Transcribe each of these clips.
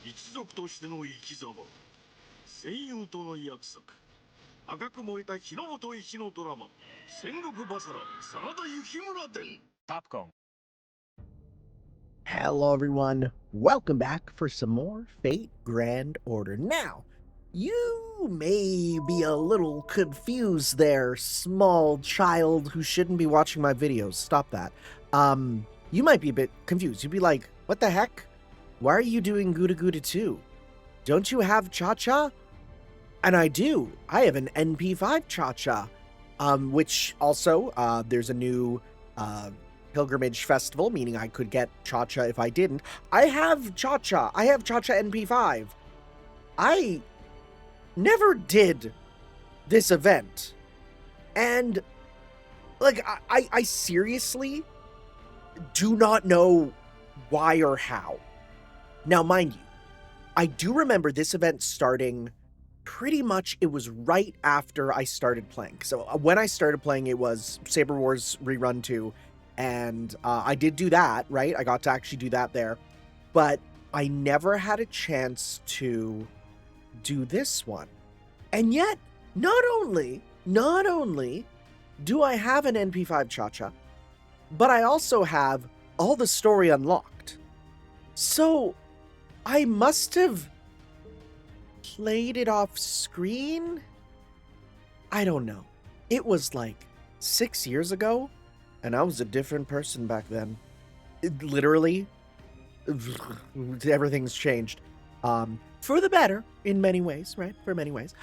一族としての生き様、戦友との約束、赤く燃えた日の本一のドラマ、戦国バサラ、真田幸村伝。Popcorn. Hello everyone, welcome back for some more Fate Grand Order. Now, you may be a little confused there, small child who shouldn't be watching my videos. Stop that. You might be a bit confused. You'd be like, what the heck? Why are you doing Guda Guda 2? Don't you have Cha-Cha? And I do. I have an NP5 Cha-Cha. Which also, there's a new, Pilgrimage Festival, meaning I could get Cha-Cha if I didn't. I have Cha-Cha. I have Cha-Cha NP5. I never did this event. And, like, I seriously do not know why or how. Now, mind you, I do remember this event starting pretty much, it was right after I started playing. So when I started playing, it was Saber Wars Rerun 2. And I did do that, right? I got to actually do that there. But I never had a chance to do this one. And yet, not only do I have an NP5 Cha-Cha, but I also have all the story unlocked. So, I must have played it off screen? I don't know. It was like 6 years ago. And I was a different person back then. Literally, everything's changed. For the better, in many ways, right? For many ways.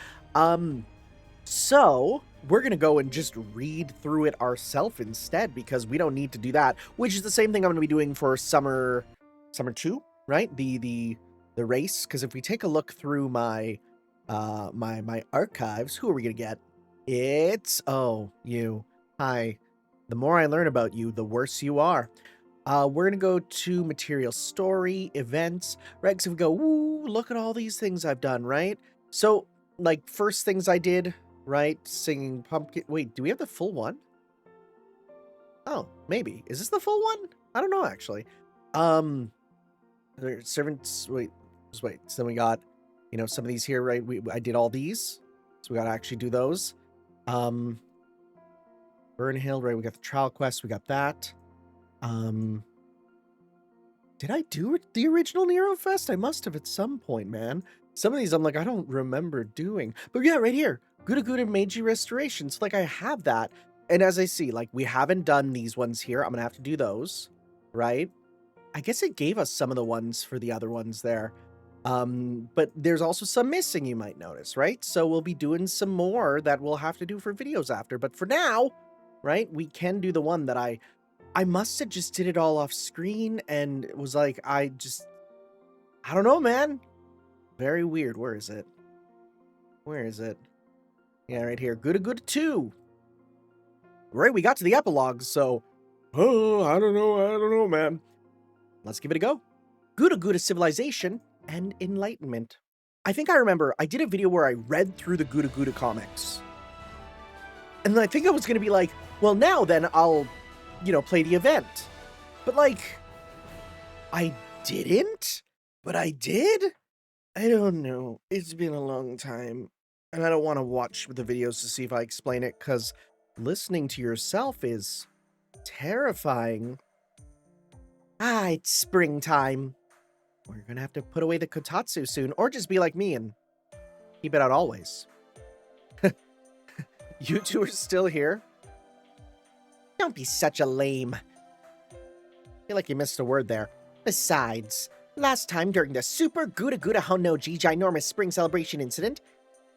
So, we're going to go and just read through it ourselves instead, because we don't need to do that, which is the same thing I'm going to be doing for Summer 2, right? The race, because if we take a look through my my archives, who are we going to get? It's, oh, you. Hi. The more I learn about you, the worse you are. We're going to go to material story, events, right? So we go, ooh, look at all these things I've done, right? So, like, first things I did, right? Singing pumpkin. Wait, do we have the full one? Oh, maybe. Is this the full one? I don't know, actually. Servants, wait, just wait. So then we got, you know, some of these here, right? I did all these. So we got to actually do those. Burnhill, right? We got the trial quest. We got that. Did I do the original Nero Fest? I must have at some point, man. Some of these I'm like, I don't remember doing. But yeah, right here. Guda Guda Meiji Restoration. So like I have that. And as I see, like we haven't done these ones here. I'm going to have to do those, right? I guess it gave us some of the ones for the other ones there. But there's also some missing, you might notice, right? So we'll be doing some more that we'll have to do for videos after. But for now, right, we can do the one that I must have just did it all off screen and it was like, I don't know, man. Very weird. Where is it? Where is it? Yeah, right here. Guda Guda 2. Right, we got to the epilogue, so, oh, I don't know, man. Let's give it a go. Guda Guda Civilization and Enlightenment. I think I remember I did a video where I read through the Guda Guda comics. And then I think I was going to be like, well, now then I'll, you know, play the event. But like, I didn't? But I did? I don't know. It's been a long time. And I don't want to watch the videos to see if I explain it, because listening to yourself is terrifying. Ah, it's springtime. We're going to have to put away the kotatsu soon, or just be like me and keep it out always. You two are still here? Don't be such a lame. I feel like you missed a word there. Besides, last time during the Super Guda Guda Honoji Ginormous Spring Celebration incident,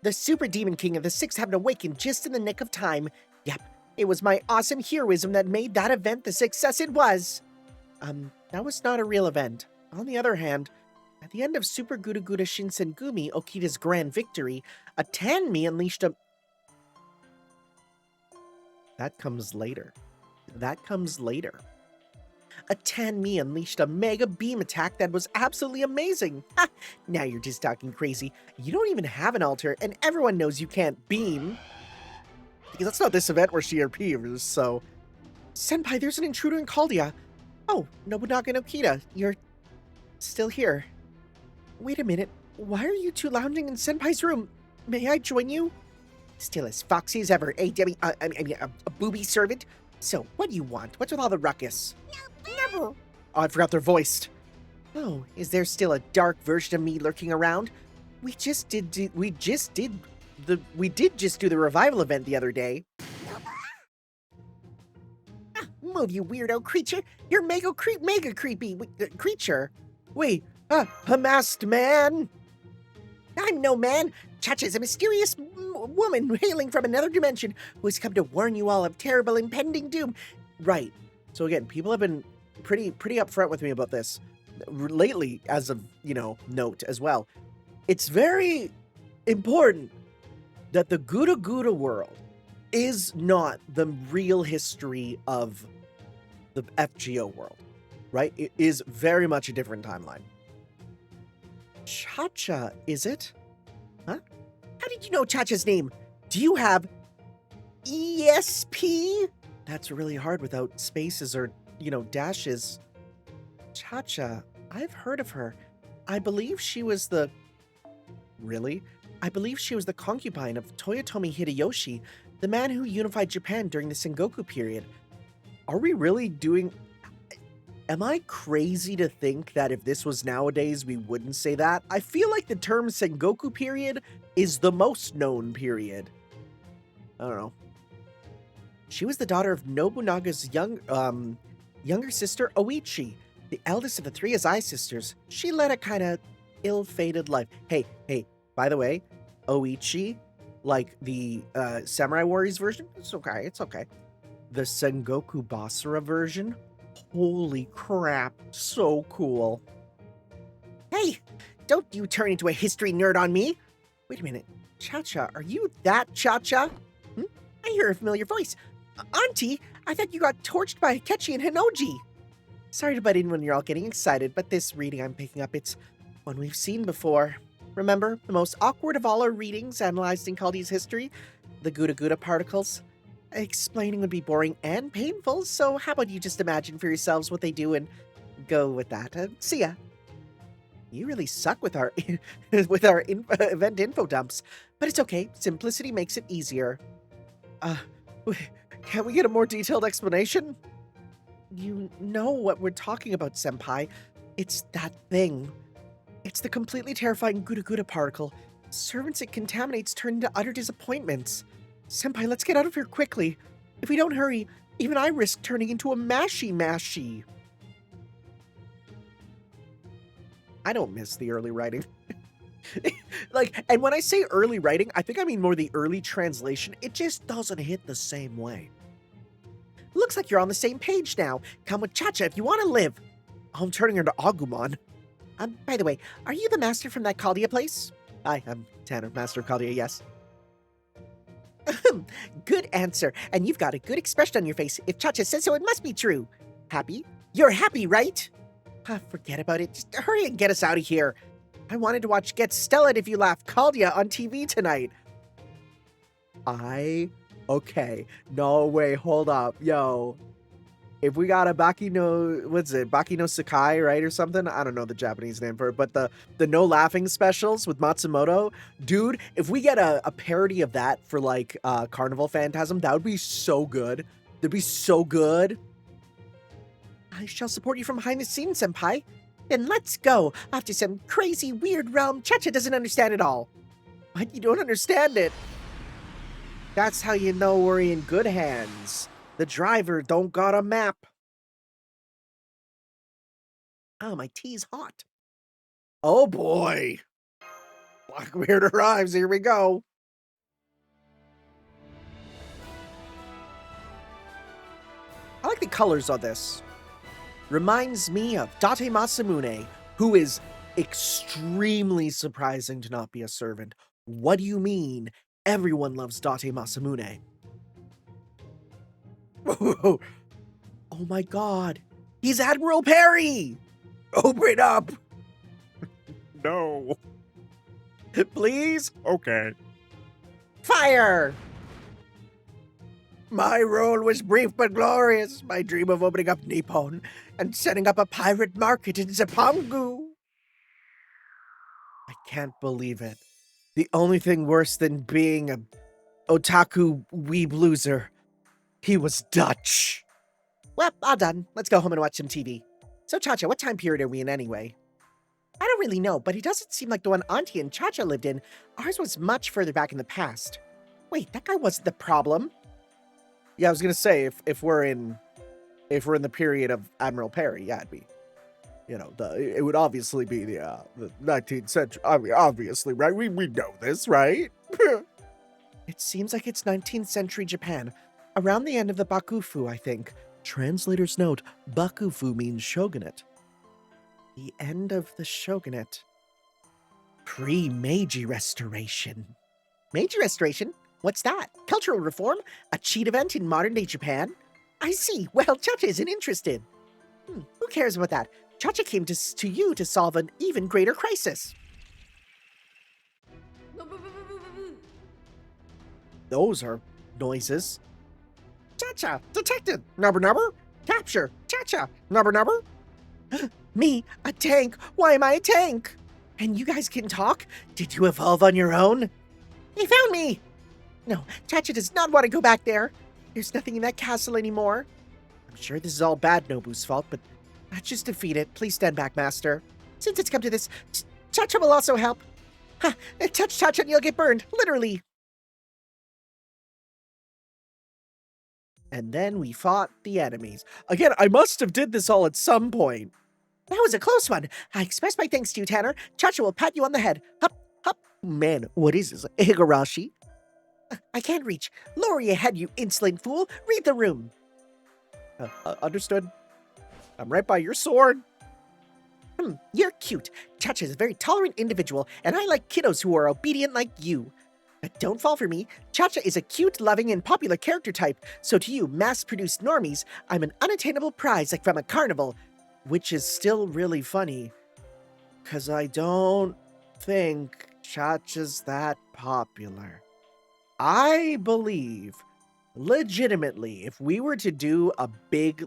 the Super Demon King of the Six happened awakened just in the nick of time. Yep, it was my awesome heroism that made that event the success it was. That was not a real event. On the other hand, at the end of Super Guda Guda Shinsengumi Okita's grand victory, a Tanmi unleashed a... That comes later. That comes later. A Tanmi unleashed a mega beam attack that was absolutely amazing. Ha! Now you're just talking crazy. You don't even have an altar, and everyone knows you can't beam. Because that's not this event where she appears, so... Senpai, there's an intruder in Caldia. Oh, Nobunaga no Kida, you're still here. Wait a minute, why are you two lounging in Senpai's room? May I join you? Still as foxy as ever, eh, Debbie? A booby servant? So, what do you want? What's with all the ruckus? Never. Oh, I forgot their voice. Oh, is there still a dark version of me lurking around? We did just do the revival event the other day. Move, you weirdo creature! You're mega creepy creature. Wait, a masked man? I'm no man. Chacha's a mysterious woman hailing from another dimension who has come to warn you all of terrible impending doom. Right. So again, people have been pretty upfront with me about this lately, as of note as well. It's very important that the Guda Guda world is not the real history of the FGO world, right? It is very much a different timeline. Chacha, is it? Huh? How did you know Chacha's name? Do you have ESP? That's really hard without spaces or, dashes. Chacha, I've heard of her. I believe she was the... Really? I believe she was the concubine of Toyotomi Hideyoshi, the man who unified Japan during the Sengoku period. Are we really doing... Am I crazy to think that if this was nowadays, we wouldn't say that? I feel like the term Sengoku period is the most known period. I don't know. She was the daughter of Nobunaga's younger sister, Oichi, the eldest of the three Azai sisters. She led a kind of ill-fated life. Hey, by the way, Oichi, like the Samurai Warriors version, it's okay. The Sengoku Basara version, holy crap, so cool. Hey, don't you turn into a history nerd on me. Wait a minute, Cha-Cha, are you that Cha-Cha? I hear a familiar voice. Auntie, I thought you got torched by Akechi and Hinoji. Sorry to butt in when you're all getting excited, but this reading I'm picking up, it's one we've seen before. Remember, the most awkward of all our readings analyzed in Kaldi's history? The Guda Guda particles? Explaining would be boring and painful, so how about you just imagine for yourselves what they do and go with that. See ya. You really suck with our event info dumps, but it's okay. Simplicity makes it easier. Can we get a more detailed explanation? You know what we're talking about, Senpai. It's that thing. It's the completely terrifying Guda Guda particle. Servants it contaminates turn into utter disappointments. Senpai, let's get out of here quickly. If we don't hurry, even I risk turning into a mashy. I don't miss the early writing. And when I say early writing, I think I mean more the early translation. It just doesn't hit the same way. Looks like you're on the same page now. Come with Cha-Cha if you want to live. I'm turning her into Agumon. By the way, are you the master from that Caldia place? Hi, I'm Tanner, master of Caldia, yes. Good answer, and you've got a good expression on your face. If Cha-Cha says so, it must be true. Happy? You're happy, right? Forget about it. Just hurry and get us out of here. I wanted to watch Get Stelled If You Laugh Caldia on TV tonight. Okay. No, wait, hold up. Yo. If we got a Baki no Sakai, right, or something? I don't know the Japanese name for it, but the no laughing specials with Matsumoto, dude, if we get a parody of that for, like, Carnival Phantasm, that would be so good. That'd be so good. I shall support you from behind the scenes, Senpai. Then let's go, off to some crazy, weird realm Cha-Cha doesn't understand at all. What? You don't understand it? That's how you know we're in good hands. The driver don't got a map. Oh, my tea's hot. Oh boy. Blackbeard arrives, here we go. I like the colors on this. Reminds me of Date Masamune, who is extremely surprising to not be a servant. What do you mean? Everyone loves Date Masamune. Oh my god. He's Admiral Perry! Open up! No. Please? Okay. Fire! My role was brief but glorious. My dream of opening up Nippon and setting up a pirate market in Zipangu. I can't believe it. The only thing worse than being a otaku weeb loser, he was Dutch. Well, all done. Let's go home and watch some TV. So, Cha-Cha, what time period are we in anyway? I don't really know, but it doesn't seem like the one Auntie and Cha-Cha lived in. Ours was much further back in the past. Wait, that guy wasn't the problem. Yeah, I was gonna say, if we're in the period of Admiral Perry, yeah, it'd be, it would obviously be the 19th century. I mean, obviously, right? We know this, right? It seems like it's 19th century Japan, around the end of the Bakufu, I think. Translator's note, Bakufu means shogunate. The end of the shogunate. Pre-Meiji Restoration. Meiji Restoration? What's that? Cultural reform? A cheat event in modern-day Japan? I see. Well, Cha-Cha isn't interested. Who cares about that? Cha-Cha came to you to solve an even greater crisis. Those are noises. Cha-Cha, detected. Nubber nubber. Capture. Cha-Cha, nubber nubber. Me, a tank. Why am I a tank? And you guys can talk? Did you evolve on your own? They found me. No, Cha-Cha does not want to go back there. There's nothing in that castle anymore. I'm sure this is all Bad Nobu's fault, but let's just defeat it. Please stand back, Master. Since it's come to this, Cha-Cha will also help. Ha! Touch Cha-Cha and you'll get burned, literally. And then we fought the enemies. Again, I must have did this all at some point. That was a close one. I express my thanks to you, Tanner. Cha-Cha will pat you on the head. Hup, hup. Man, what is this, Higurashi? I can't reach. Lower your head, you insolent fool. Read the room. Understood. I'm right by your sword. You're cute. Cha-Cha is a very tolerant individual, and I like kiddos who are obedient like you. But don't fall for me. Cha-Cha is a cute, loving, and popular character type, so to you mass-produced normies, I'm an unattainable prize like from a carnival, which is still really funny, because I don't think Cha-Cha's that popular. I believe, legitimately, if we were to do a big,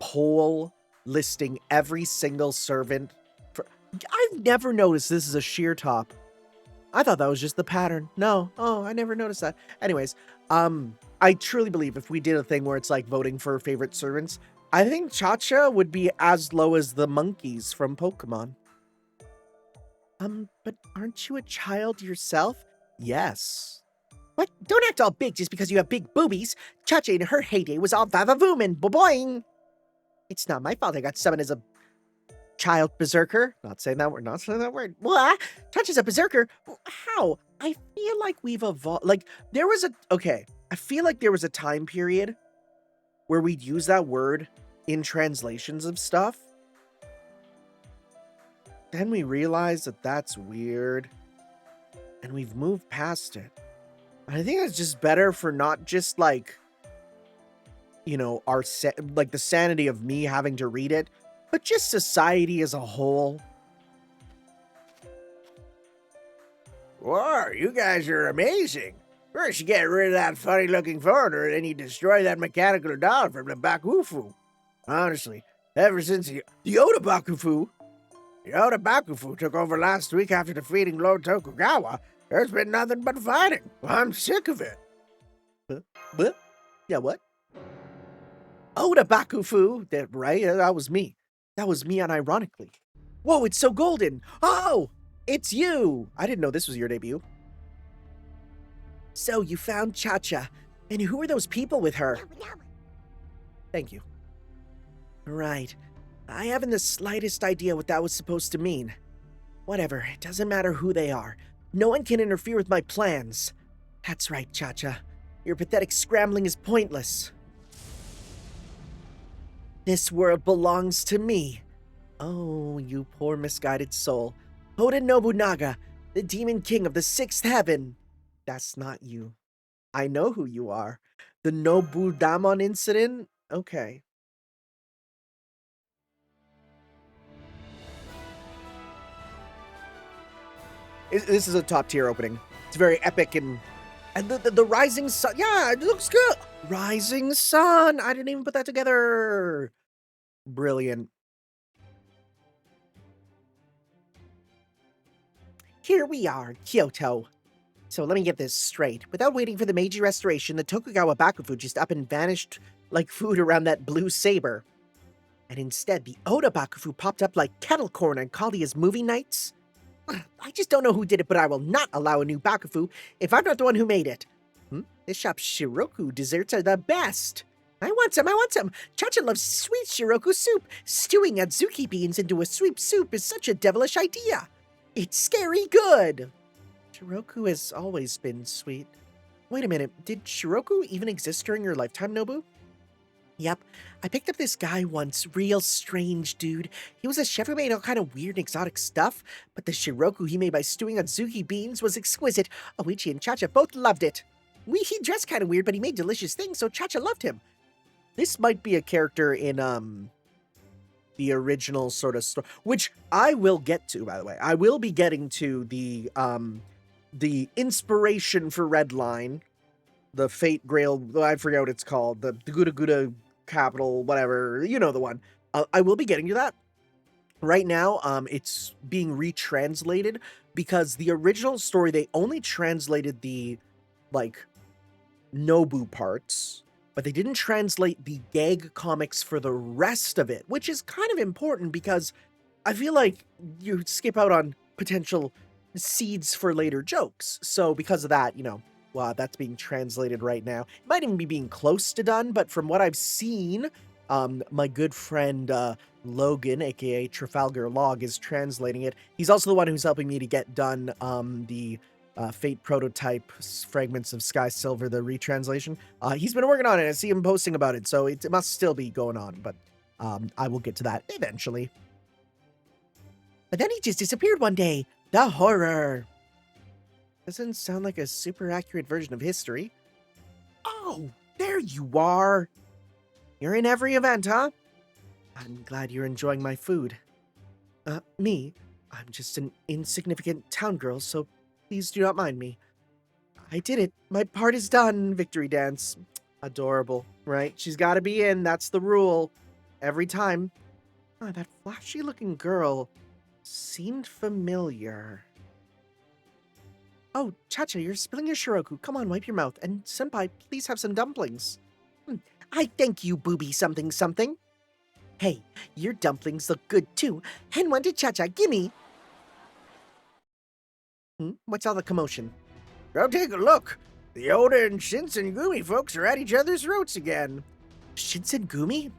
poll listing every single servant I've never noticed this is a sheer top. I thought that was just the pattern. No. Oh, I never noticed that. Anyways, I truly believe if we did a thing where it's like voting for favorite servants, I think Cha-Cha would be as low as the monkeys from Pokemon. But aren't you a child yourself? Yes. What? Don't act all big just because you have big boobies. Cha-Cha in her heyday was all vavavoom boing. It's not my fault I got summoned as a child berserker. Not saying that word. What? Cha-Cha's a berserker? How? I feel like we've evolved. I feel like there was a time period where we'd use that word in translations of stuff. Then we realized that that's weird. And we've moved past it. I think it's just better for not just the sanity of me having to read it, but just society as a whole. Whoa, you guys are amazing. First you get rid of that funny-looking foreigner, then you destroy that mechanical doll from the Bakufu. Honestly, ever since the Yoda Bakufu took over last week after defeating Lord Tokugawa, there's been nothing but fighting. I'm sick of it. What? Yeah, what? Oda Bakufu. Right? That was me. That was me unironically. Whoa, it's so golden. Oh, it's you. I didn't know this was your debut. So you found Cha-Cha. And who are those people with her? Thank you. Right. I haven't the slightest idea what that was supposed to mean. Whatever, it doesn't matter who they are. No one can interfere with my plans. That's right, Cha-Cha. Your pathetic scrambling is pointless. This world belongs to me. Oh, you poor misguided soul. Oda Nobunaga, the demon king of the sixth heaven. That's not you. I know who you are. The Nobudamon incident? Okay. This is a top tier opening. It's very epic and the rising sun. Yeah, it looks good. Rising sun. I didn't even put that together. Brilliant. Here we are, Kyoto. So let me get this straight. Without waiting for the Meiji Restoration, the Tokugawa Bakufu just up and vanished like food around that blue saber. And instead, the Oda Bakufu popped up like kettle corn on Kalia's movie nights? I just don't know who did it, but I will not allow a new Bakufu if I'm not the one who made it. This shop's Shiroku desserts are the best. I want some. Chacha loves sweet Shiroku soup. Stewing adzuki beans into a sweet soup is such a devilish idea. It's scary good. Shiroku has always been sweet. Wait a minute, did Shiroku even exist during your lifetime, Nobu? Yep, I picked up this guy once, real strange dude. He was a chef who made all kind of weird exotic stuff, but the Shiroku he made by stewing adzuki beans was exquisite. Oichi and Chacha both loved it. He dressed kind of weird, but he made delicious things, so Chacha loved him. This might be a character in, the original sort of story, which I will get to, by the way. I will be getting to the inspiration for Redline, the Fate Grail, I forget what it's called, the Guda Guda capital, whatever, you know the one. I will be getting to that. Right now, it's being retranslated because the original story, they only translated the, like, Nobu parts, but they didn't translate the gag comics for the rest of it, which is kind of important because I feel like you skip out on potential seeds for later jokes. So because of that, that's being translated right now. It might even be being close to done, but from what I've seen, my good friend Logan, aka Trafalgar Log, is translating it. He's also the one who's helping me to get done the Fate prototype Fragments of Sky Silver, the retranslation. He's been working on it. I see him posting about it, so it must still be going on, but I will get to that eventually. But then he just disappeared one day. The horror. Doesn't sound like a super accurate version of history. Oh, there you are. You're in every event, huh? I'm glad you're enjoying my food. Me? I'm just an insignificant town girl, so please do not mind me. I did it. My part is done. Victory dance. Adorable, right? She's got to be in. That's the rule. Every time. That flashy-looking girl seemed familiar. Oh, Chacha, you're spilling your Shiroku. Come on, wipe your mouth. And Senpai, please have some dumplings. I thank you, booby something something. Hey, your dumplings look good too. And one to Chacha, gimme. What's all the commotion? Go take a look. The Oda and Shinsengumi folks are at each other's throats again. Shinsengumi?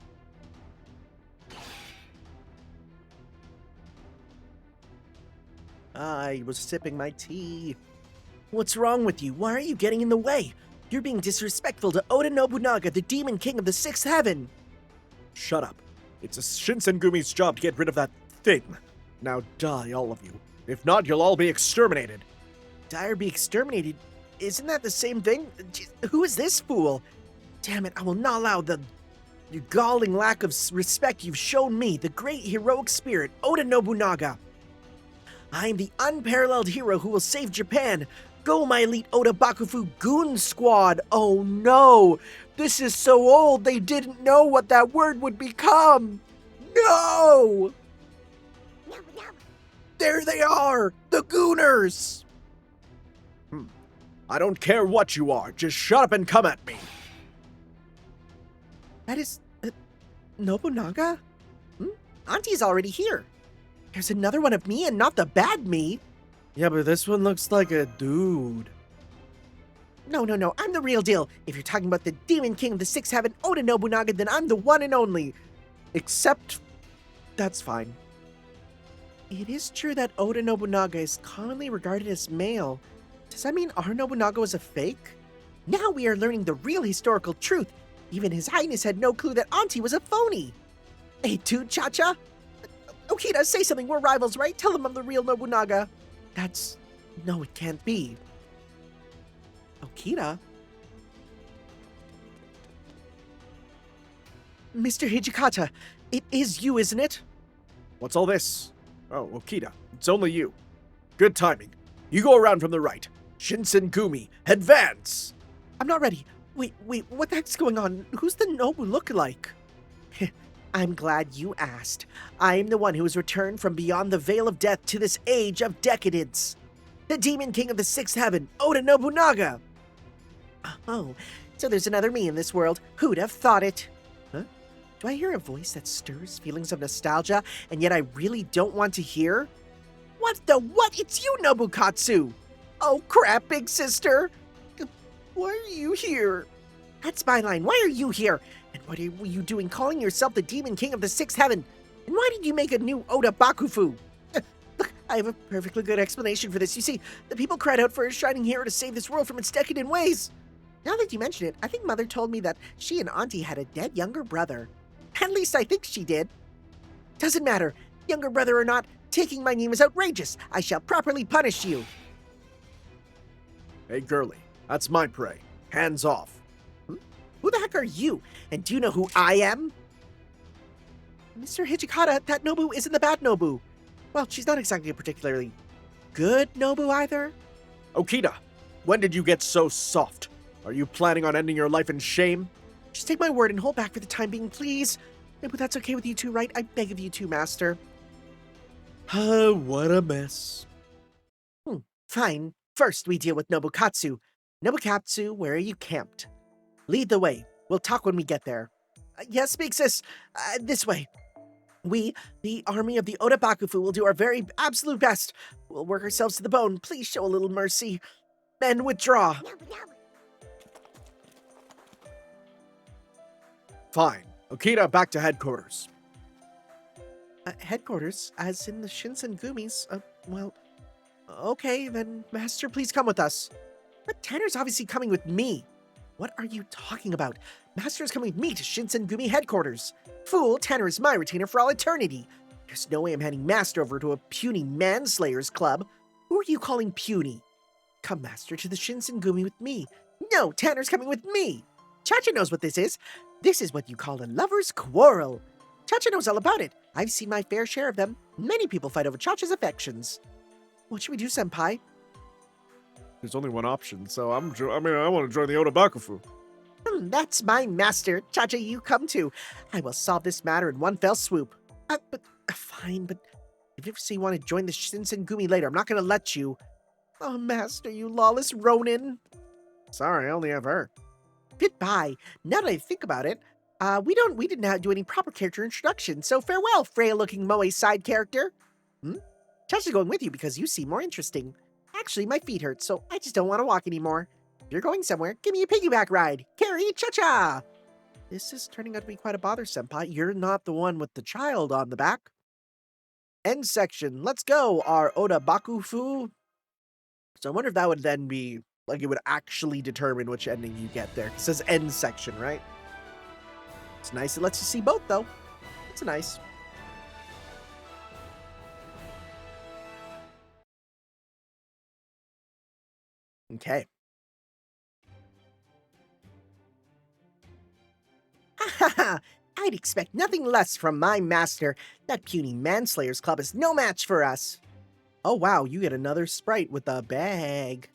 I was sipping my tea. What's wrong with you? Why are you getting in the way? You're being disrespectful to Oda Nobunaga, the Demon King of the Sixth Heaven. Shut up. It's a Shinsengumi's job to get rid of that thing. Now die, all of you. If not, you'll all be exterminated. Die or be exterminated? Isn't that the same thing? Who is this fool? Damn it, I will not allow the galling lack of respect you've shown me, the great heroic spirit, Oda Nobunaga. I am the unparalleled hero who will save Japan. Go, my elite Oda Bakufu Goon Squad! Oh no! This is so old, they didn't know what that word would become! No! There they are! The Gooners! I don't care what you are, just shut up and come at me! That is... Nobunaga? Auntie's already here. There's another one of me and not the bad me. Yeah, but this one looks like a dude. No, I'm the real deal. If you're talking about the Demon King of the Sixth Heaven, Oda Nobunaga, then I'm the one and only. Except, that's fine. It is true that Oda Nobunaga is commonly regarded as male. Does that mean our Nobunaga was a fake? Now we are learning the real historical truth. Even His Highness had no clue that Auntie was a phony. Hey, dude, Cha-Cha? Okita, say something. We're rivals, right? Tell them I'm the real Nobunaga. No, it can't be. Okita? Mr. Hijikata, it is you, isn't it? What's all this? Oh, Okita, it's only you. Good timing. You go around from the right. Shinsengumi, advance! I'm not ready. Wait, what the heck's going on? Who's the Nobu lookalike? I'm glad you asked. I am the one who has returned from beyond the veil of death to this age of decadence. The demon king of the sixth heaven, Oda Nobunaga! Oh, so there's another me in this world. Who'd have thought it? Huh? Do I hear a voice that stirs feelings of nostalgia, and yet I really don't want to hear? What the what? It's you, Nobukatsu! Oh crap, big sister! Why are you here? That's my line. Why are you here? And what are you doing calling yourself the Demon King of the Sixth Heaven? And why did you make a new Oda Bakufu? Look, I have a perfectly good explanation for this. You see, the people cried out for a shining hero to save this world from its decadent ways. Now that you mention it, I think Mother told me that she and Auntie had a dead younger brother. At least I think she did. Doesn't matter. Younger brother or not, taking my name is outrageous. I shall properly punish you. Hey, girlie, that's my prey. Hands off. Who the heck are you? And do you know who I am? Mr. Hijikata, that Nobu isn't the bad Nobu. Well, she's not exactly a particularly good Nobu either. Okita, when did you get so soft? Are you planning on ending your life in shame? Just take my word and hold back for the time being, please. But that's okay with you two, right? I beg of you two, Master. What a mess. Fine. First, we deal with Nobukatsu. Nobukatsu, where are you camped? Lead the way. We'll talk when we get there. Yes, big sis. This way. We, the army of the Oda Bakufu, will do our very absolute best. We'll work ourselves to the bone. Please show a little mercy. Men, withdraw. Fine. Okita, back to headquarters. Headquarters? As in the Shinsengumis? Well, okay, then, Master, please come with us. But Tanner's obviously coming with me. What are you talking about? Master is coming with me to Shinsengumi headquarters. Fool, Tanner is my retainer for all eternity. There's no way I'm handing Master over to a puny manslayers club. Who are you calling puny? Come, Master, to the Shinsengumi with me. No, Tanner's coming with me. Chacha knows what this is. This is what you call a lover's quarrel. Chacha knows all about it. I've seen my fair share of them. Many people fight over Chacha's affections. What should we do, Senpai? There's only one option, so I want to join the Oda Bakufu. That's my master. Chacha, you come too. I will solve this matter in one fell swoop. Fine, but if you ever say you want to join the Shinsengumi later, I'm not going to let you. Oh, Master, you lawless Ronin. Sorry, I only have her. Goodbye. Now that I think about it, we didn't do any proper character introduction, so farewell, frail-looking Moe side character. Chacha's going with you because you seem more interesting. Actually, my feet hurt, so I just don't want to walk anymore. If you're going somewhere, give me a piggyback ride. Carry Cha-Cha! This is turning out to be quite a bother, Senpai. You're not the one with the child on the back. End section. Let's go, our Oda Bakufu. So I wonder if that would then be, like, it would actually determine which ending you get there. It says end section, right? It's nice. It lets you see both, though. It's nice. Okay. I'd expect nothing less from my master. That puny Manslayers Club is no match for us. Oh wow, you get another sprite with a bag.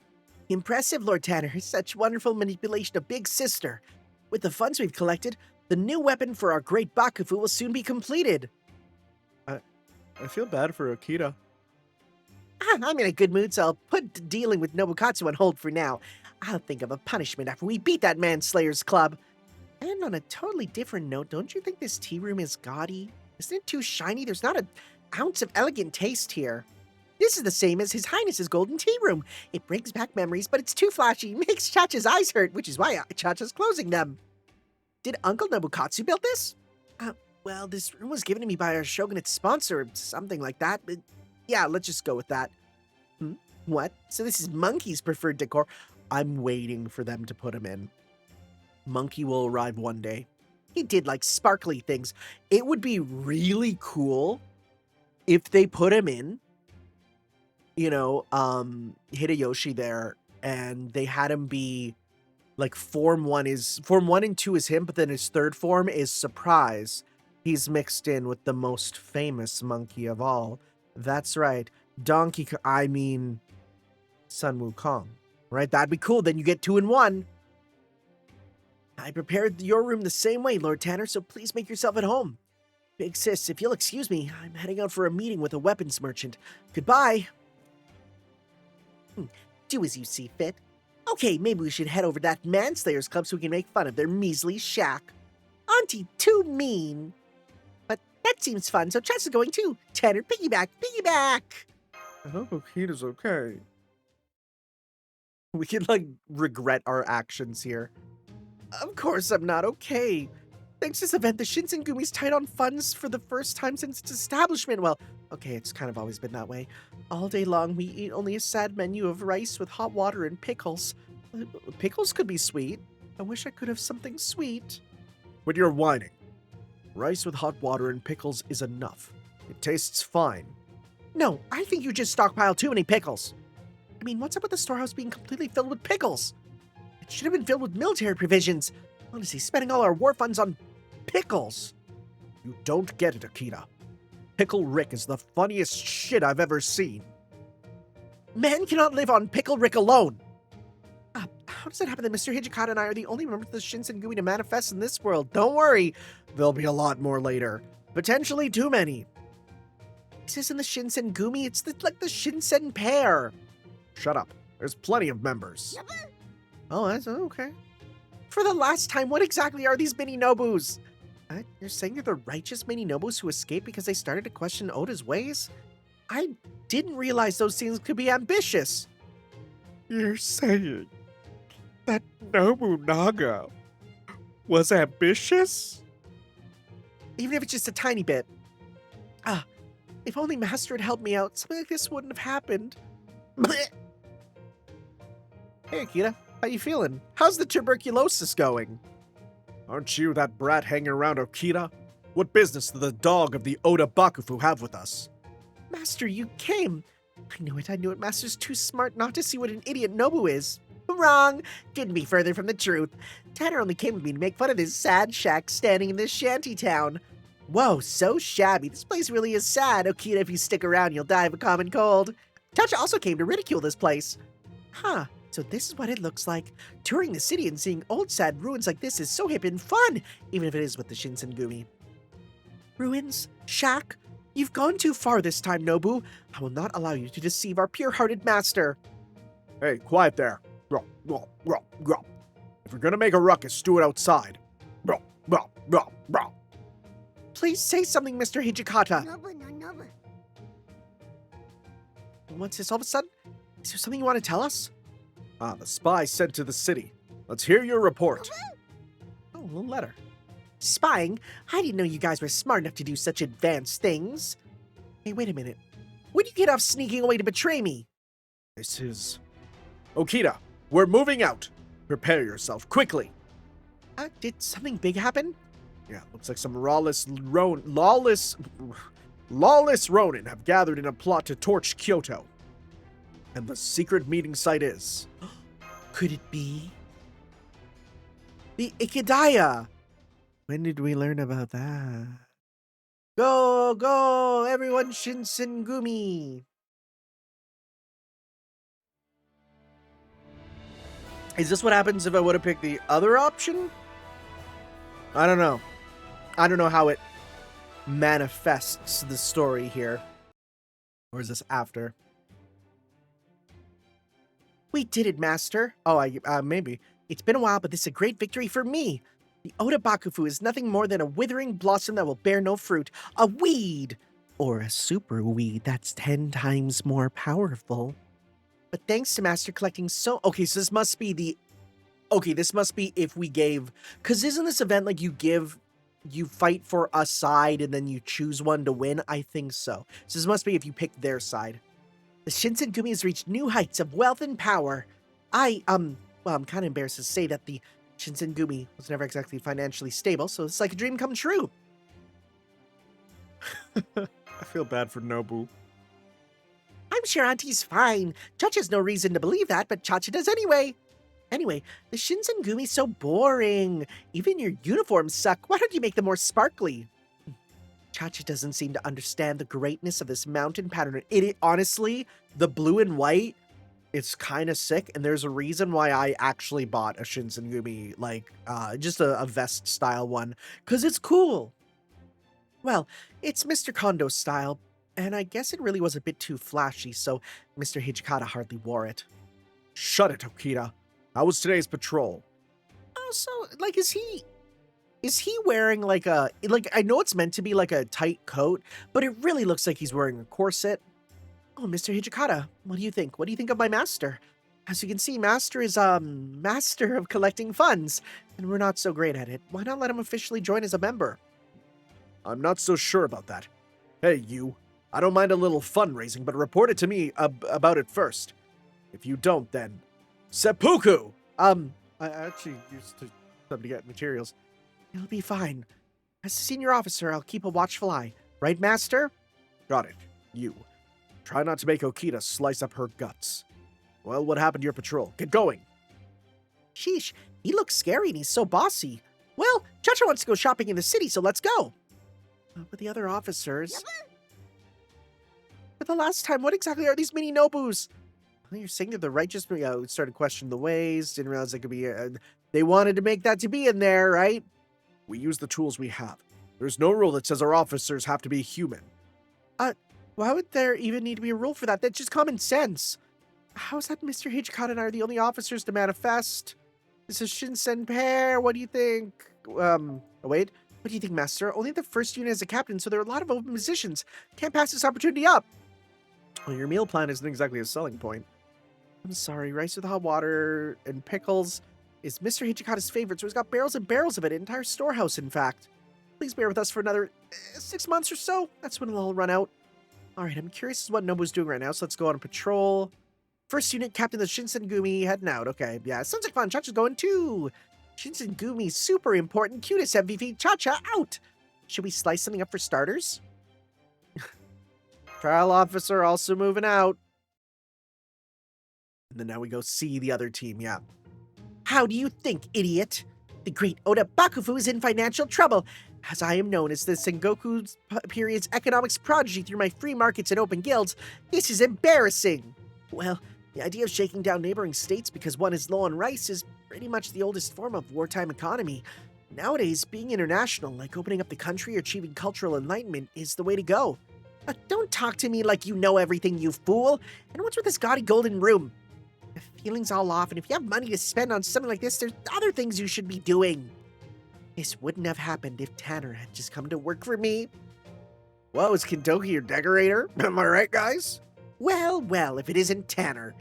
Impressive, Lord Tanner. Such wonderful manipulation of Big Sister. With the funds we've collected, the new weapon for our great Bakufu will soon be completed. I feel bad for Okita. I'm in a good mood, so I'll put dealing with Nobukatsu on hold for now. I'll think of a punishment after we beat that Manslayers Club. And on a totally different note, don't you think this tea room is gaudy? Isn't it too shiny? There's not an ounce of elegant taste here. This is the same as His Highness's golden tea room. It brings back memories, but it's too flashy, makes Chacha's eyes hurt, which is why Chacha's closing them. Did Uncle Nobukatsu build this? Well, this room was given to me by our shogunate sponsor, or something like that. But yeah, let's just go with that. What? So this is Monkey's preferred decor? I'm waiting for them to put him in. Monkey will arrive one day. He did like sparkly things. It would be really cool if they put him in, Hideyoshi there, and they had him be like form 1 and 2 is him, but then his third form is Surprise. He's mixed in with the most famous monkey of all. That's right. Sun Wukong. Right? That'd be cool. Then you get 2 in 1. I prepared your room the same way, Lord Tanner, so please make yourself at home. Big sis, if you'll excuse me, I'm heading out for a meeting with a weapons merchant. Goodbye. Do as you see fit. Okay, maybe we should head over to that Manslayers Club so we can make fun of their measly shack. Auntie, too mean. But that seems fun, so Chess is going too. Tanner, piggyback, piggyback! I hope Okita's okay. We can, like, regret our actions here. Of course I'm not okay. Thanks to this event, the Shinsengumi's tight on funds for the first time since its establishment. Well, okay, it's kind of always been that way. All day long, we eat only a sad menu of rice with hot water and pickles. Pickles could be sweet. I wish I could have something sweet. But you're whining. Rice with hot water and pickles is enough. It tastes fine. No, I think you just stockpiled too many pickles. I mean, what's up with the storehouse being completely filled with pickles? It should have been filled with military provisions. Honestly, spending all our war funds on pickles. You don't get it, Akita. Pickle Rick is the funniest shit I've ever seen. Man cannot live on Pickle Rick alone. How does it happen that Mr. Hijikata and I are the only members of the Shinsengumi to manifest in this world? Don't worry, there'll be a lot more later. Potentially too many. This isn't the Shinsengumi, it's like the Shinsen pair. Shut up. There's plenty of members. Oh, that's okay. For the last time, what exactly are these mini-nobus? You're saying they're the righteous mini-nobus who escaped because they started to question Oda's ways? I didn't realize those things could be ambitious. You're saying that Nobunaga was ambitious? Even if it's just a tiny bit. If only Master had helped me out, something like this wouldn't have happened. Hey, Akita, how you feeling? How's the tuberculosis going? Aren't you that brat hanging around Okita? What business does the dog of the Oda Bakufu have with us? Master, you came. I knew it. Master's too smart not to see what an idiot Nobu is. Wrong. Couldn't be further from the truth. Tanner only came with me to make fun of his sad shack standing in this shanty town. Whoa, so shabby. This place really is sad. Okita, if you stick around, you'll die of a common cold. Touch also came to ridicule this place. Huh. So this is what it looks like. Touring the city and seeing old sad ruins like this is so hip and fun, even if it is with the Shinsengumi. Ruins? Shack? You've gone too far this time, Nobu. I will not allow you to deceive our pure-hearted master. Hey, quiet there. If you're gonna make a ruckus, do it outside. Please say something, Mr. Hijikata. What's this all of a sudden? Is there something you want to tell us? The spy sent to the city. Let's hear your report. Oh, a little letter. Spying? I didn't know you guys were smart enough to do such advanced things. Hey, wait a minute. When did you get off sneaking away to betray me? This is... Okita, we're moving out. Prepare yourself, quickly. Did something big happen? Yeah, looks like some lawless Ronin have gathered in a plot to torch Kyoto. And the secret meeting site is... Could it be? The Ikidaya! When did we learn about that? Go, everyone Shinsengumi! Is this what happens if I would have picked the other option? I don't know. I don't know how it manifests the story here. Or is this after? We did it, Master. Oh, maybe. It's been a while, but this is a great victory for me. The Oda Bakufu is nothing more than a withering blossom that will bear no fruit. A weed! Or a super weed that's 10 times more powerful. But thanks to Master collecting so... Okay, so this must be the... Okay, this must be if we gave... Because isn't this event like you fight for a side and then you choose one to win? I think so. So this must be if you pick their side. The Shinsengumi has reached new heights of wealth and power. Well, I'm kind of embarrassed to say that the Shinsengumi was never exactly financially stable, so it's like a dream come true. I feel bad for Nobu. I'm sure Auntie's fine. Chacha has no reason to believe that, but Chacha does anyway. Anyway, the Shinsengumi's so boring. Even your uniforms suck. Why don't you make them more sparkly? Chacha doesn't seem to understand the greatness of this mountain pattern. Honestly, the blue and white, it's kind of sick, and there's a reason why I actually bought a Shinsengumi, like, just a vest-style one, because it's cool. Well, it's Mr. Kondo style, and I guess it really was a bit too flashy, so Mr. Hijikata hardly wore it. Shut it, Okita. How was today's patrol? Oh, so, like, is he wearing like I know it's meant to be like a tight coat, but it really looks like he's wearing a corset. Oh, Mr. Hijikata, what do you think? What do you think of my master? As you can see, Master is, master of collecting funds, and we're not so great at it. Why not let him officially join as a member? I'm not so sure about that. Hey, you. I don't mind a little fundraising, but report it to me about it first. If you don't, then... Seppuku! I actually used to come to get materials. It'll be fine. As a senior officer, I'll keep a watchful eye. Right, Master? Got it. You. Try not to make Okita slice up her guts. Well, what happened to your patrol? Get going! Sheesh, he looks scary and he's so bossy. Well, Chacha wants to go shopping in the city, so let's go. But the other officers... For the last time, what exactly are these mini Nobus? Well, you're saying they're the righteous... started questioning the ways, didn't realize they could be... they wanted to make that to be in there, right? We use the tools we have. There's no rule that says our officers have to be human. Why would there even need to be a rule for that? That's just common sense. How's that Mr. Hitchcock and I are the only officers to manifest? This is Shinsen pair. What do you think? Wait. What do you think, Master? Only the first unit is a captain, so there are a lot of open positions. Can't pass this opportunity up. Well, your meal plan isn't exactly a selling point. I'm sorry, rice with hot water and pickles is Mr. Hichikata's favorite, so he's got barrels and barrels of it, an entire storehouse, in fact. Please bear with us for another 6 months or so. That's when it'll all run out. All right, I'm curious as what Nobu's doing right now, so let's go on patrol. First unit, Captain the Shinsengumi, heading out. Okay, yeah, sounds like fun. Chacha's going too. Shinsengumi, super important. Cutest MVP, Chacha, out. Should we slice something up for starters? Trial officer also moving out. And then now we go see the other team, yeah. How do you think, idiot? The great Oda Bakufu is in financial trouble, as I am known as the Sengoku period's economics prodigy through my free markets and open guilds. This is embarrassing. Well, the idea of shaking down neighboring states because one is low on rice is pretty much the oldest form of wartime economy. Nowadays, being international, like opening up the country or achieving cultural enlightenment, is the way to go. Don't talk to me like you know everything, you fool. And what's with this gaudy golden room? The feeling's all off, and if you have money to spend on something like this, there's other things you should be doing. This wouldn't have happened if Tanner had just come to work for me. Whoa, is Kintoki your decorator? Am I right, guys? Well, if it isn't Tanner.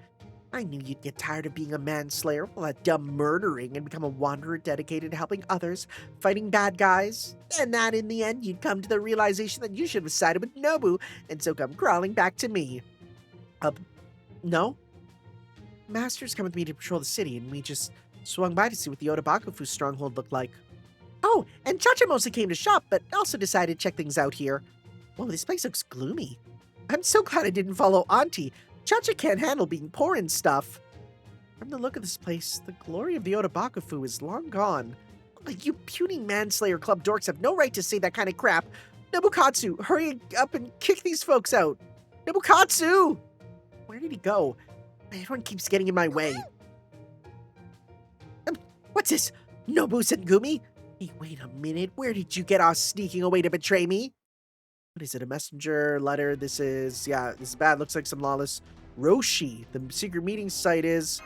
I knew you'd get tired of being a manslayer, all that dumb murdering, and become a wanderer dedicated to helping others, fighting bad guys. And that in the end, you'd come to the realization that you should have sided with Nobu, and so come crawling back to me. No? Master's come with me to patrol the city, and we just swung by to see what the Oda Bakufu stronghold looked like. Oh, and Chacha mostly came to shop, but also decided to check things out here. Whoa, this place looks gloomy. I'm so glad I didn't follow Auntie. Chacha can't handle being poor and stuff. From the look of this place, the glory of the Oda Bakufu is long gone. You puny manslayer club dorks have no right to say that kind of crap. Nobukatsu, hurry up and kick these folks out. Nobukatsu! Where did he go? Everyone keeps getting in my way. What's this? Nobu Sengumi? Hey, wait a minute. Where did you get off sneaking away to betray me? What is it? A messenger letter? This is bad. Looks like some lawless. Roshi, the secret meeting site is.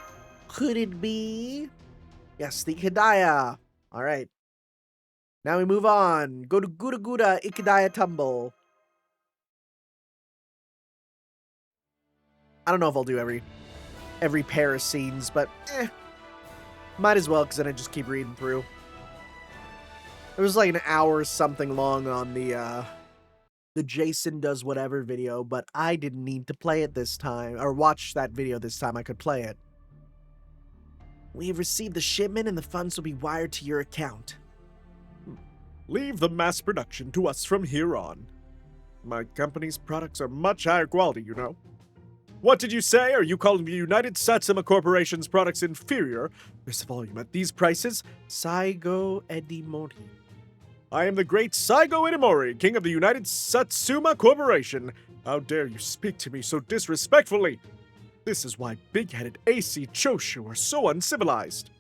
Could it be? Yes, the Hidaya. All right. Now we move on. Go to Guda Guda Ikidaya Tumble. I don't know if I'll do every pair of scenes, but might as well, because then I just keep reading through. It was like an hour something long on the Jason Does Whatever video, but I didn't need to play it this time, or watch that video this time. I could play it. We have received the shipment and the funds will be wired to your account. Leave the mass production to us from here on. My company's products are much higher quality, you know. What did you say? Are you calling the United Satsuma Corporation's products inferior? This volume at these prices? Saigo Edimori. I am the great Saigo Edimori, king of the United Satsuma Corporation. How dare you speak to me so disrespectfully? This is why big-headed AC Choshu are so uncivilized.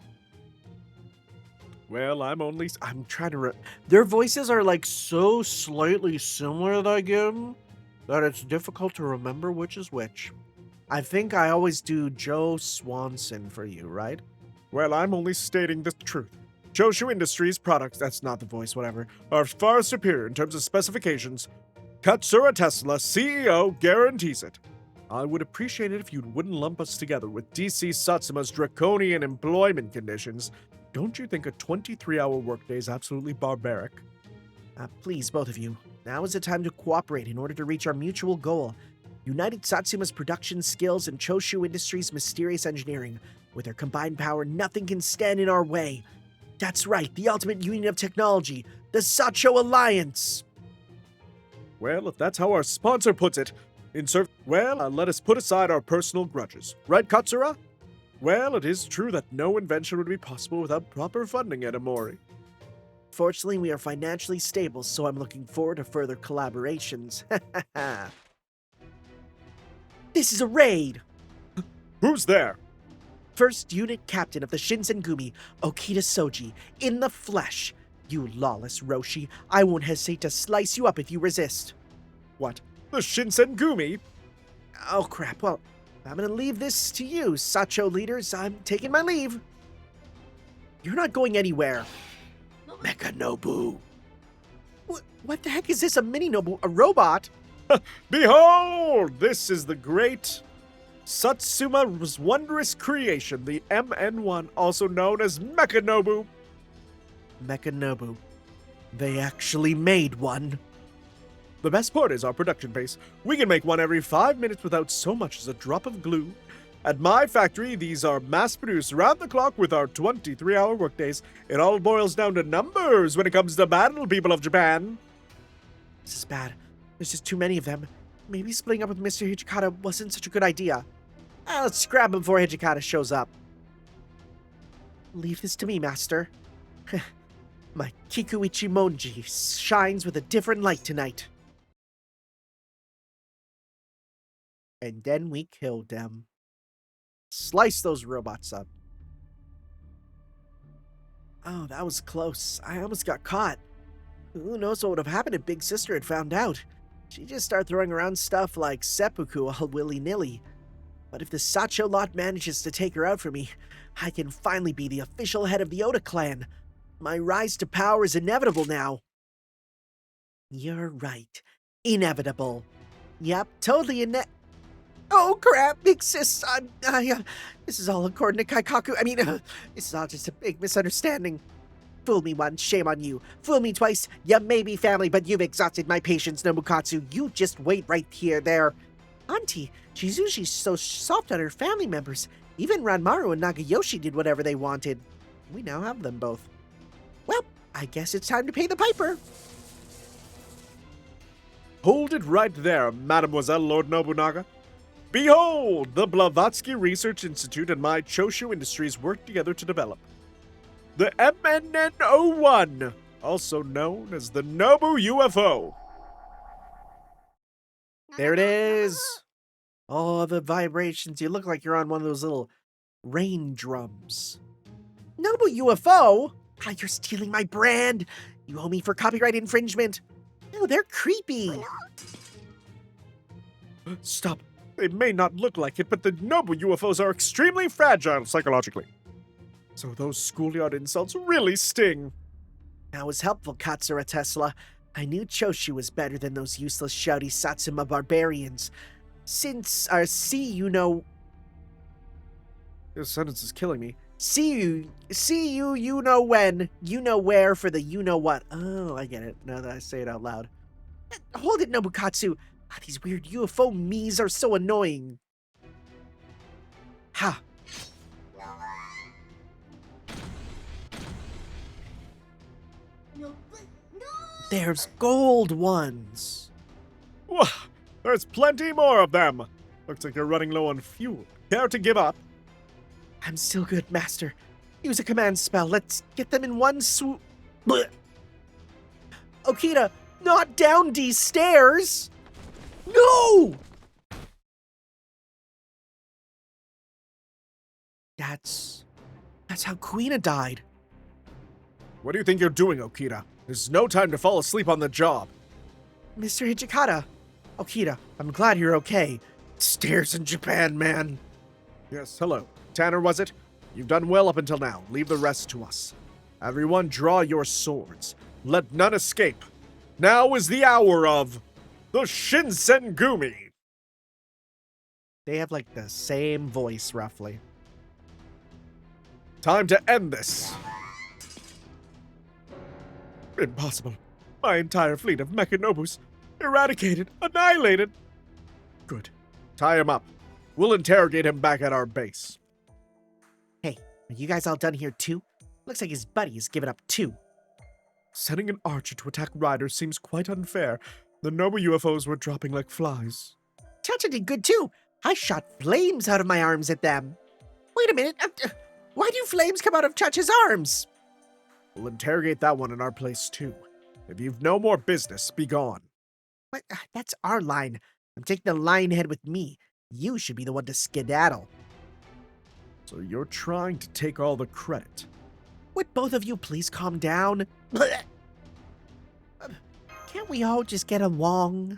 Well, I'm trying to Their voices are like so slightly similar that I give 'em that it's difficult to remember which is which. I think I always do Joe Swanson for you, right? Well, I'm only stating the truth. Choshu Industries products, that's not the voice, whatever, are far superior in terms of specifications. Katsura Tesla, CEO, guarantees it. I would appreciate it if you wouldn't lump us together with DC Satsuma's draconian employment conditions. Don't you think a 23-hour workday is absolutely barbaric? Please, both of you. Now is the time to cooperate in order to reach our mutual goal. United Satsuma's production skills and Choshu Industries' mysterious engineering. With their combined power, nothing can stand in our way. That's right, the ultimate union of technology, the Sacho Alliance! Well, if that's how our sponsor puts it, let us put aside our personal grudges. Right, Katsura? Well, it is true that no invention would be possible without proper funding, Edamori. Fortunately, we are financially stable, so I'm looking forward to further collaborations. This is a raid! Who's there? First Unit Captain of the Shinsengumi, Okita Soji, in the flesh. You lawless Roshi, I won't hesitate to slice you up if you resist. What? The Shinsengumi? Oh crap, well, I'm gonna leave this to you, Sacho leaders. I'm taking my leave. You're not going anywhere. Mechanobu. What the heck is this, a mini-nobu, a robot? Behold! This is the great Satsuma's wondrous creation, the MN1, also known as Mechanobu. Mechanobu. They actually made one. The best part is our production pace. We can make one every 5 minutes without so much as a drop of glue. At my factory, these are mass-produced round the clock with our 23-hour workdays. It all boils down to numbers when it comes to battle, people of Japan. This is bad. There's just too many of them. Maybe splitting up with Mr. Hijikata wasn't such a good idea. Let's grab him before Hijikata shows up. Leave this to me, Master. My Kikuichi Monji shines with a different light tonight. And then we killed them. Slice those robots up. Oh, that was close. I almost got caught. Who knows what would have happened if Big Sister had found out? She'd just start throwing around stuff like seppuku all willy-nilly. But if the Sacho lot manages to take her out for me, I can finally be the official head of the Oda clan. My rise to power is inevitable now. You're right. Inevitable. Yep, totally Oh crap, Big Sis, this is all according to Kaikaku. This is all just a big misunderstanding. Fool me once, shame on you. Fool me twice, you may be family, but you've exhausted my patience, Nomukatsu. You just wait right there. Auntie, she's usually so soft on her family members. Even Ranmaru and Nagayoshi did whatever they wanted. We now have them both. Well, I guess it's time to pay the piper. Hold it right there, Mademoiselle Lord Nobunaga. Behold, the Blavatsky Research Institute and my Choshu Industries work together to develop the MNN-01, also known as the Nobu UFO. There it is. Oh, the vibrations. You look like you're on one of those little rain drums. Nobu UFO? You're stealing my brand. You owe me for copyright infringement. Oh, they're creepy. Stop. They may not look like it, but the Nobu UFOs are extremely fragile psychologically. So those schoolyard insults really sting. That was helpful, Katsura Tesla. I knew Choshu was better than those useless shouty Satsuma barbarians. Since, you know... This sentence is killing me. You know when, you know where for the you know what. Oh, I get it, now that I say it out loud. Hold it, Nobukatsu. These weird UFO me's are so annoying. Ha. There's gold ones. Whoa, there's plenty more of them. Looks like you're running low on fuel. Care to give up? I'm still good, Master. Use a command spell. Let's get them in one swoop. Blech. Okita, not down these stairs! No! That's how Kuina died. What do you think you're doing, Okita? There's no time to fall asleep on the job. Mr. Hijikata. Okita, I'm glad you're okay. Stairs in Japan, man. Yes, hello. Tanner, was it? You've done well up until now. Leave the rest to us. Everyone, draw your swords. Let none escape. Now is the hour of the Shinsengumi. They have like the same voice, roughly. Time to end this. Impossible. My entire fleet of Mechanobus. Eradicated. Annihilated. Good. Tie him up. We'll interrogate him back at our base. Hey, are you guys all done here too? Looks like his buddy has given up too. Sending an archer to attack riders seems quite unfair. The noble UFOs were dropping like flies. Chacha did good too. I shot flames out of my arms at them. Wait a minute. Why do flames come out of Chacha's arms? We'll interrogate that one in our place too. If you've no more business, be gone. What? That's our line. I'm taking the lion head with me. You should be the one to skedaddle. So you're trying to take all the credit. Would both of you please calm down? Can't we all just get along?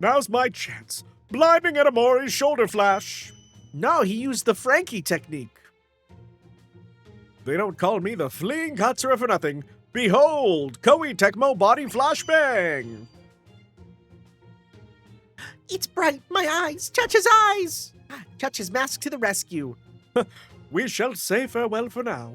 Now's my chance. Blinding Etamori's shoulder flash. No, he used the Frankie technique. They don't call me the fleeing Katsura for nothing. Behold, Koei Tecmo body flashbang. It's bright, my eyes, Chacha's eyes! Chacha's mask to the rescue. We shall say farewell for now.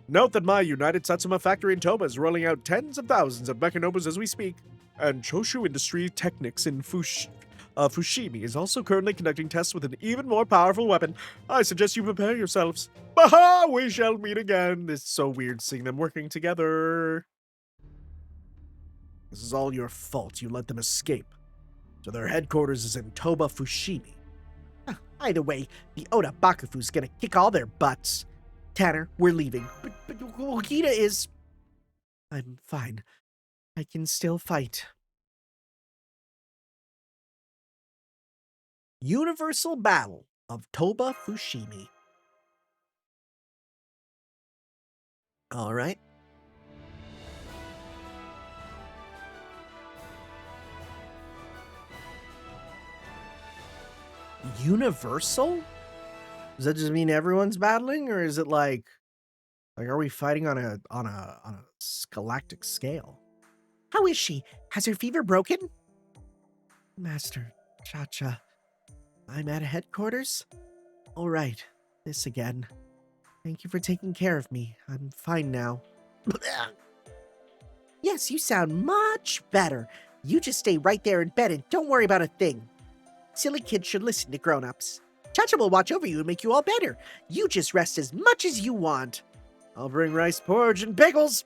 Note that my United Satsuma factory in Toba is rolling out tens of thousands of Mechanobus as we speak, and Choshu Industry Technics in Fushimi is also currently conducting tests with an even more powerful weapon. I suggest you prepare yourselves. Baha! We shall meet again. It's so weird seeing them working together. This is all your fault. You let them escape. So their headquarters is in Toba, Fushimi. Either way, the Oda Bakufu's gonna kick all their butts. Tanner, we're leaving. But Okita is... I'm fine. I can still fight. Universal Battle of Toba Fushimi. All right. Universal? Does that just mean everyone's battling, or is it like are we fighting on a galactic scale? How is she? Has her fever broken? Master Chacha, I'm at headquarters. All right, this again. Thank you for taking care of me. I'm fine now. Yes, you sound much better. You just stay right there in bed and don't worry about a thing. Silly kids should listen to grown-ups. Chacha will watch over you and make you all better. You just rest as much as you want. I'll bring rice porridge and pickles.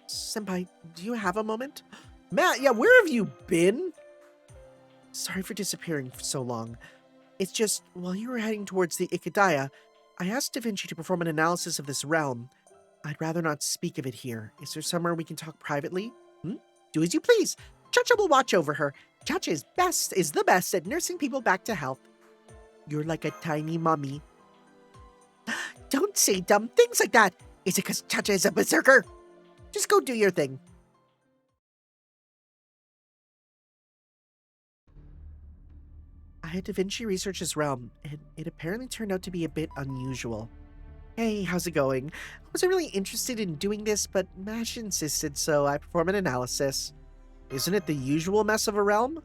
Senpai, do you have a moment? Matt, yeah, where have you been? Sorry for disappearing for so long. It's just, while you were heading towards the Ikadaya, I asked Da Vinci to perform an analysis of this realm. I'd rather not speak of it here. Is there somewhere we can talk privately? Do as you please. Chacha will watch over her. Chacha is the best at nursing people back to health. You're like a tiny mummy. Don't say dumb things like that. Is it because Chacha is a berserker? Just go do your thing. I had Da Vinci research this realm, and it apparently turned out to be a bit unusual. Hey, how's it going? I wasn't really interested in doing this, but Mash insisted, so I performed an analysis. Isn't it the usual mess of a realm?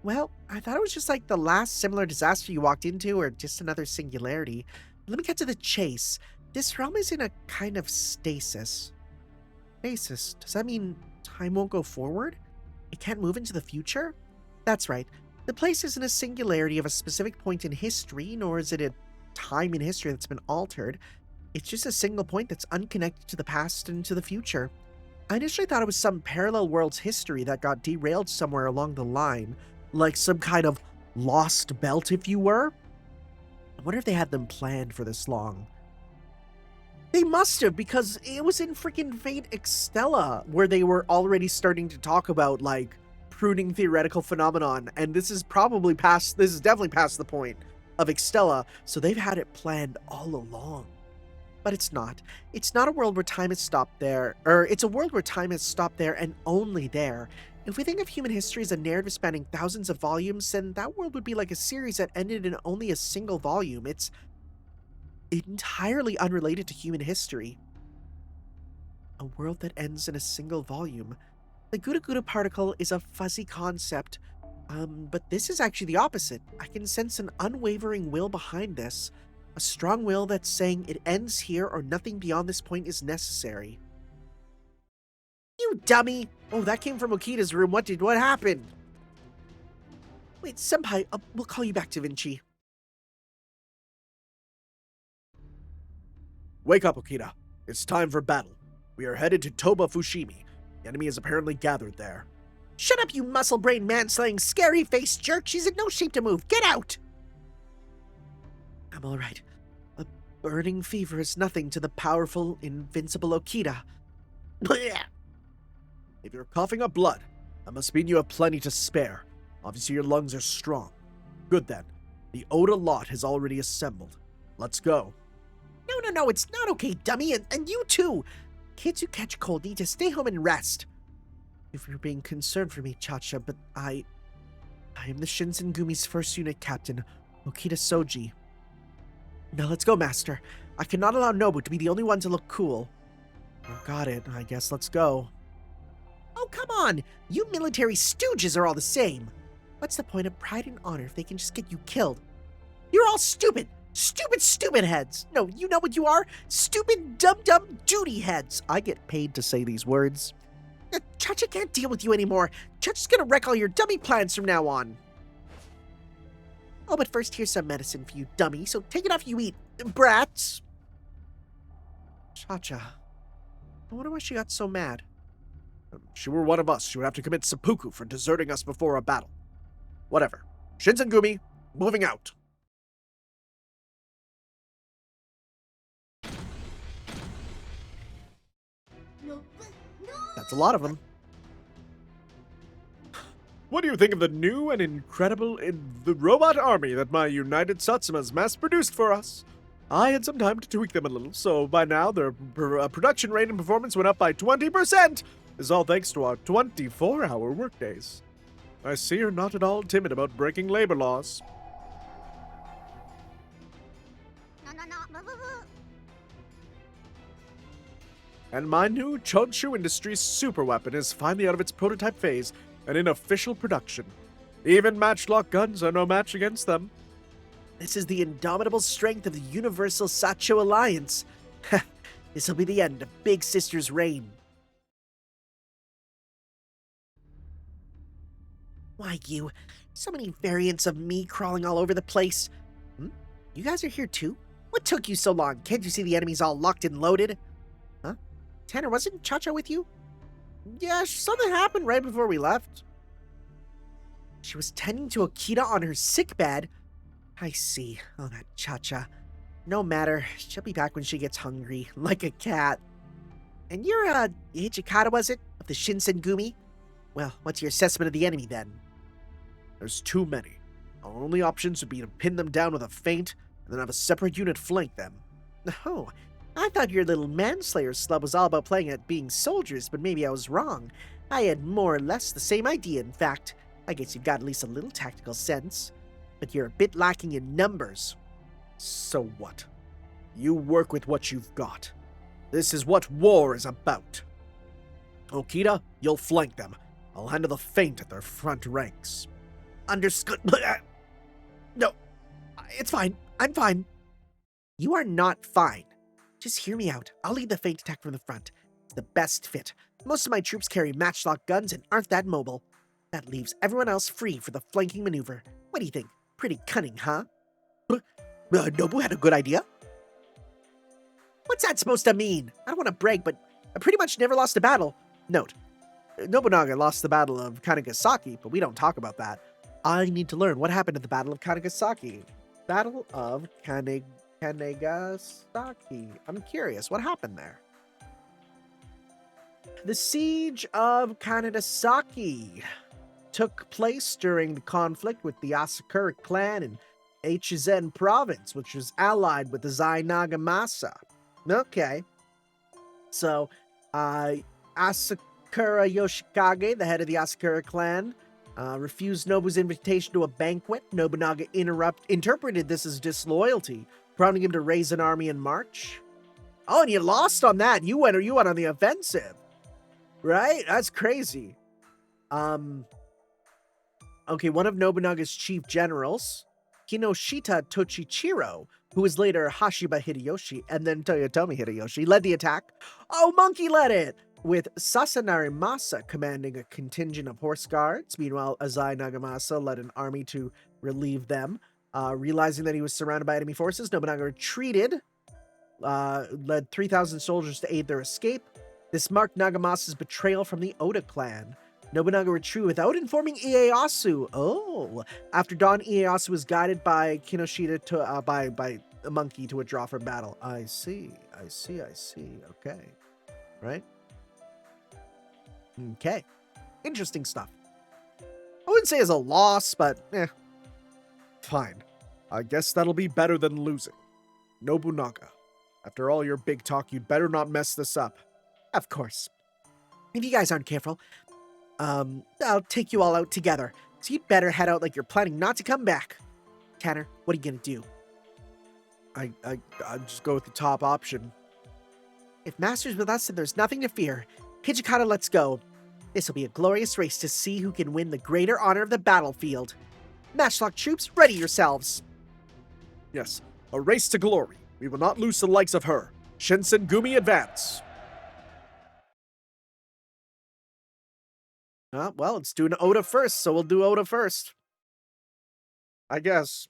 Well, I thought it was just like the last similar disaster you walked into, or just another singularity. Let me get to the chase. This realm is in a kind of stasis. Stasis? Does that mean time won't go forward? It can't move into the future? That's right. The place isn't a singularity of a specific point in history, nor is it a time in history that's been altered. It's just a single point that's unconnected to the past and to the future. I initially thought it was some parallel world's history that got derailed somewhere along the line, like some kind of lost belt, if you were. I wonder if they had them planned for this long. They must have, because it was in freaking Fate Extella, where they were already starting to talk about, like, pruning theoretical phenomenon, and this is definitely past the point of Extella, so they've had it planned all along. But it's not. It's not a world where time has stopped there. It's a world where time has stopped there and only there. If we think of human history as a narrative spanning thousands of volumes, then that world would be like a series that ended in only a single volume. It's entirely unrelated to human history. A world that ends in a single volume. The Guda Guda particle is a fuzzy concept, but this is actually the opposite. I can sense an unwavering will behind this. A strong will that's saying it ends here or nothing beyond this point is necessary. You dummy! Oh, that came from Okita's room. What happened? Wait, Senpai, we'll call you back, Da Vinci. Wake up, Okita. It's time for battle. We are headed to Toba Fushimi. The enemy is apparently gathered there. Shut up, you muscle-brained, man-slaying, scary-faced jerk! She's in no shape to move! Get out! I'm alright. A burning fever is nothing to the powerful, invincible Okita. If you're coughing up blood, that must mean you have plenty to spare. Obviously your lungs are strong. Good then. The Oda lot has already assembled. Let's go. No, it's not okay, dummy, and you too! Kids who catch cold need to stay home and rest. If you're being concerned for me, Chacha, but I am the Shinsengumi's first unit captain, Okita Soji. Now let's go, Master. I cannot allow Nobu to be the only one to look cool. Oh, got it. I guess let's go. Oh, come on! You military stooges are all the same. What's the point of pride and honor if they can just get you killed? You're all stupid! Stupid heads! No, you know what you are? Stupid, dumb duty heads! I get paid to say these words. Chacha can't deal with you anymore. Chacha's gonna wreck all your dummy plans from now on. Oh, but first here's some medicine for you, dummy, so take it off you eat, brats! Chacha. I wonder why she got so mad. If she were one of us, she would have to commit seppuku for deserting us before a battle. Whatever. Shinsengumi, moving out. That's a lot of them. What do you think of the new and incredible the robot army that my United Satsumas mass-produced for us? I had some time to tweak them a little, so by now their production rate and performance went up by 20%! This is all thanks to our 24-hour workdays. I see you're not at all timid about breaking labor laws. And my new Chonshu Industries super weapon is finally out of its prototype phase and in official production. Even matchlock guns are no match against them. This is the indomitable strength of the Universal Sacho Alliance. This'll be the end of Big Sister's reign. Why, you. So many variants of me crawling all over the place. You guys are here too? What took you so long? Can't you see the enemy's all locked and loaded? Huh? Tanner, wasn't Chacha with you? Yeah, something happened right before we left. She was tending to Okita on her sickbed. I see. Oh, that Chacha. No matter. She'll be back when she gets hungry, like a cat. And you're, Ichikata, was it? Of the Shinsengumi? Well, what's your assessment of the enemy, then? There's too many. Our only options would be to pin them down with a feint, and then have a separate unit flank them. Oh, I thought your little manslayer slub was all about playing at being soldiers, but maybe I was wrong. I had more or less the same idea, in fact. I guess you've got at least a little tactical sense. But you're a bit lacking in numbers. So what? You work with what you've got. This is what war is about. Okita, you'll flank them. I'll handle the feint at their front ranks. Understood. No, it's fine. I'm fine. You are not fine. Just hear me out. I'll lead the feint attack from the front. It's the best fit. Most of my troops carry matchlock guns and aren't that mobile. That leaves everyone else free for the flanking maneuver. What do you think? Pretty cunning, huh? Nobu had a good idea. What's that supposed to mean? I don't want to brag, but I pretty much never lost a battle. Note, Nobunaga lost the Battle of Kanagasaki, but we don't talk about that. I need to learn what happened at the Battle of Kanagasaki. Battle of Kanagasaki. I'm curious, what happened there? The Siege of Kanagasaki took place during the conflict with the Asakura clan in Echizen province, which was allied with the Zai Nagamasa. Okay. So, Asakura Yoshikage, the head of the Asakura clan, refused Nobu's invitation to a banquet. Nobunaga interpreted this as disloyalty, prompting him to raise an army and march. Oh, and you lost on that. You went on the offensive. Right? That's crazy. Okay, one of Nobunaga's chief generals, Kinoshita Tochichiro, who was later Hashiba Hideyoshi and then Toyotomi Hideyoshi, led the attack. Oh, Monkey led it! With Sasanari Masa commanding a contingent of horse guards. Meanwhile, Azai Nagamasa led an army to relieve them. Realizing that he was surrounded by enemy forces, Nobunaga retreated, led 3,000 soldiers to aid their escape. This marked Nagamasa's betrayal from the Oda clan. Nobunaga retreated without informing Ieyasu. Oh, after dawn, Ieyasu was guided by Kinoshita to by a monkey to withdraw from battle. I see. Okay, right. Okay, interesting stuff. I wouldn't say it's a loss, but Fine. I guess that'll be better than losing. Nobunaga, after all your big talk, you'd better not mess this up. Of course. If you guys aren't careful, I'll take you all out together. So you'd better head out like you're planning not to come back. Tanner, what are you gonna do? I'd just go with the top option. If Master's with us, then there's nothing to fear. Hijikata, let's go. This will be a glorious race to see who can win the greater honor of the battlefield. Matchlock troops, ready yourselves. Yes, a race to glory. We will not lose the likes of her. Shinsen Gumi, advance. Well, let's do an Oda first, so we'll do Oda first. I guess.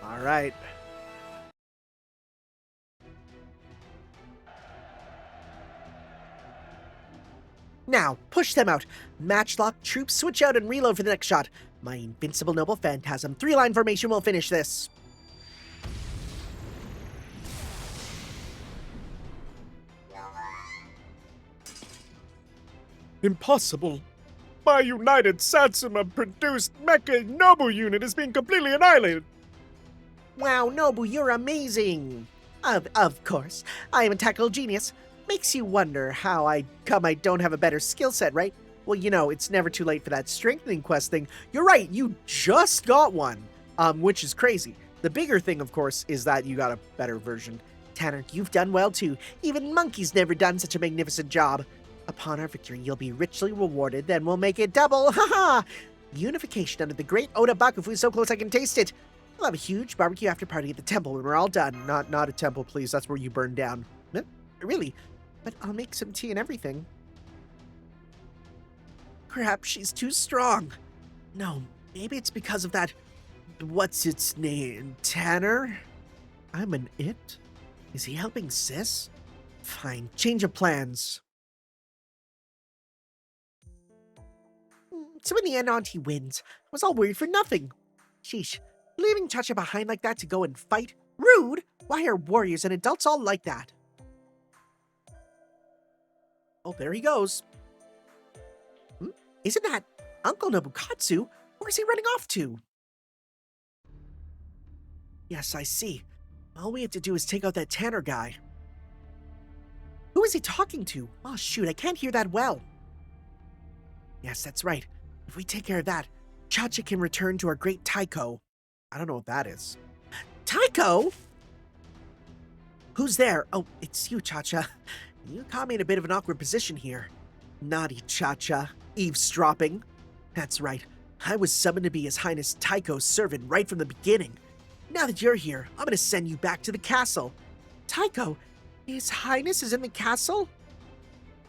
All right. Now, push them out. Matchlock troops, switch out and reload for the next shot. My invincible noble phantasm 3-line formation will finish this. Impossible. My united Satsuma-produced Mecha Nobu unit is being completely annihilated. Wow, Nobu, you're amazing. Of course. I am a tactical genius. Makes you wonder how I don't have a better skill set, right? Well, you know, it's never too late for that strengthening quest thing. You're right, you just got one, which is crazy. The bigger thing, of course, is that you got a better version. Tanner, you've done well too. Even Monkey's never done such a magnificent job. Upon our victory, you'll be richly rewarded, then we'll make it double. Haha! Unification under the great Oda Bakufu, so close I can taste it. We'll have a huge barbecue after party at the temple when we're all done. Not a temple, please. That's where you burn down. Really? But I'll make some tea and everything. Perhaps she's too strong. No, maybe it's because of that... What's its name? Tanner? I'm an it? Is he helping Sis? Fine, change of plans. So in the end, Auntie wins. I was all worried for nothing. Sheesh, leaving Chacha behind like that to go and fight? Rude! Why are warriors and adults all like that? Oh, there he goes. Isn't that Uncle Nobukatsu? Where's he running off to? Yes, I see. All we have to do is take out that Tanner guy. Who is he talking to? Oh, shoot, I can't hear that well. Yes, that's right. If we take care of that, Chacha can return to our great Taiko. I don't know what that is. Taiko? Who's there? Oh, it's you, Chacha. You caught me in a bit of an awkward position here. Naughty Chacha. Eavesdropping. That's right. I was summoned to be His Highness Taiko's servant right from the beginning. Now that you're here, I'm going to send you back to the castle. Taiko? His Highness is in the castle?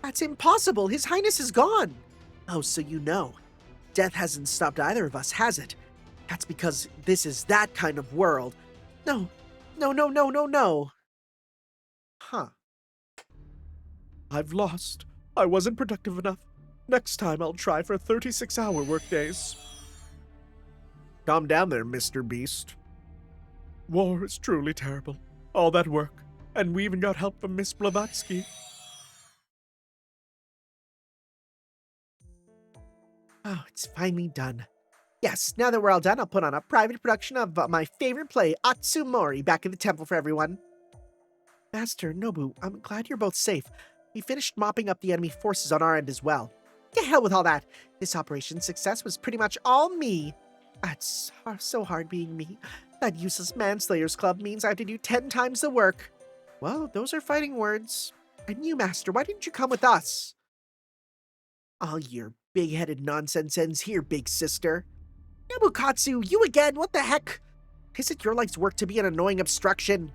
That's impossible. His Highness is gone. Oh, so you know. Death hasn't stopped either of us, has it? That's because this is that kind of world. No. Huh. I've lost. I wasn't productive enough. Next time I'll try for 36-hour workdays. Calm down there, Mr. Beast. War is truly terrible. All that work. And we even got help from Miss Blavatsky. Oh, it's finally done. Yes, now that we're all done, I'll put on a private production of my favorite play, Atsumori, back in the temple for everyone. Master, Nobu, I'm glad you're both safe. We finished mopping up the enemy forces on our end as well. To hell with all that. This operation's success was pretty much all me. It's so hard being me. That useless manslayers club means I have to do 10 times the work. Well, those are fighting words. And you, Master, why didn't you come with us? All your big-headed nonsense ends here, big sister. Nobukatsu, you again? What the heck? Isn't your life's work to be an annoying obstruction?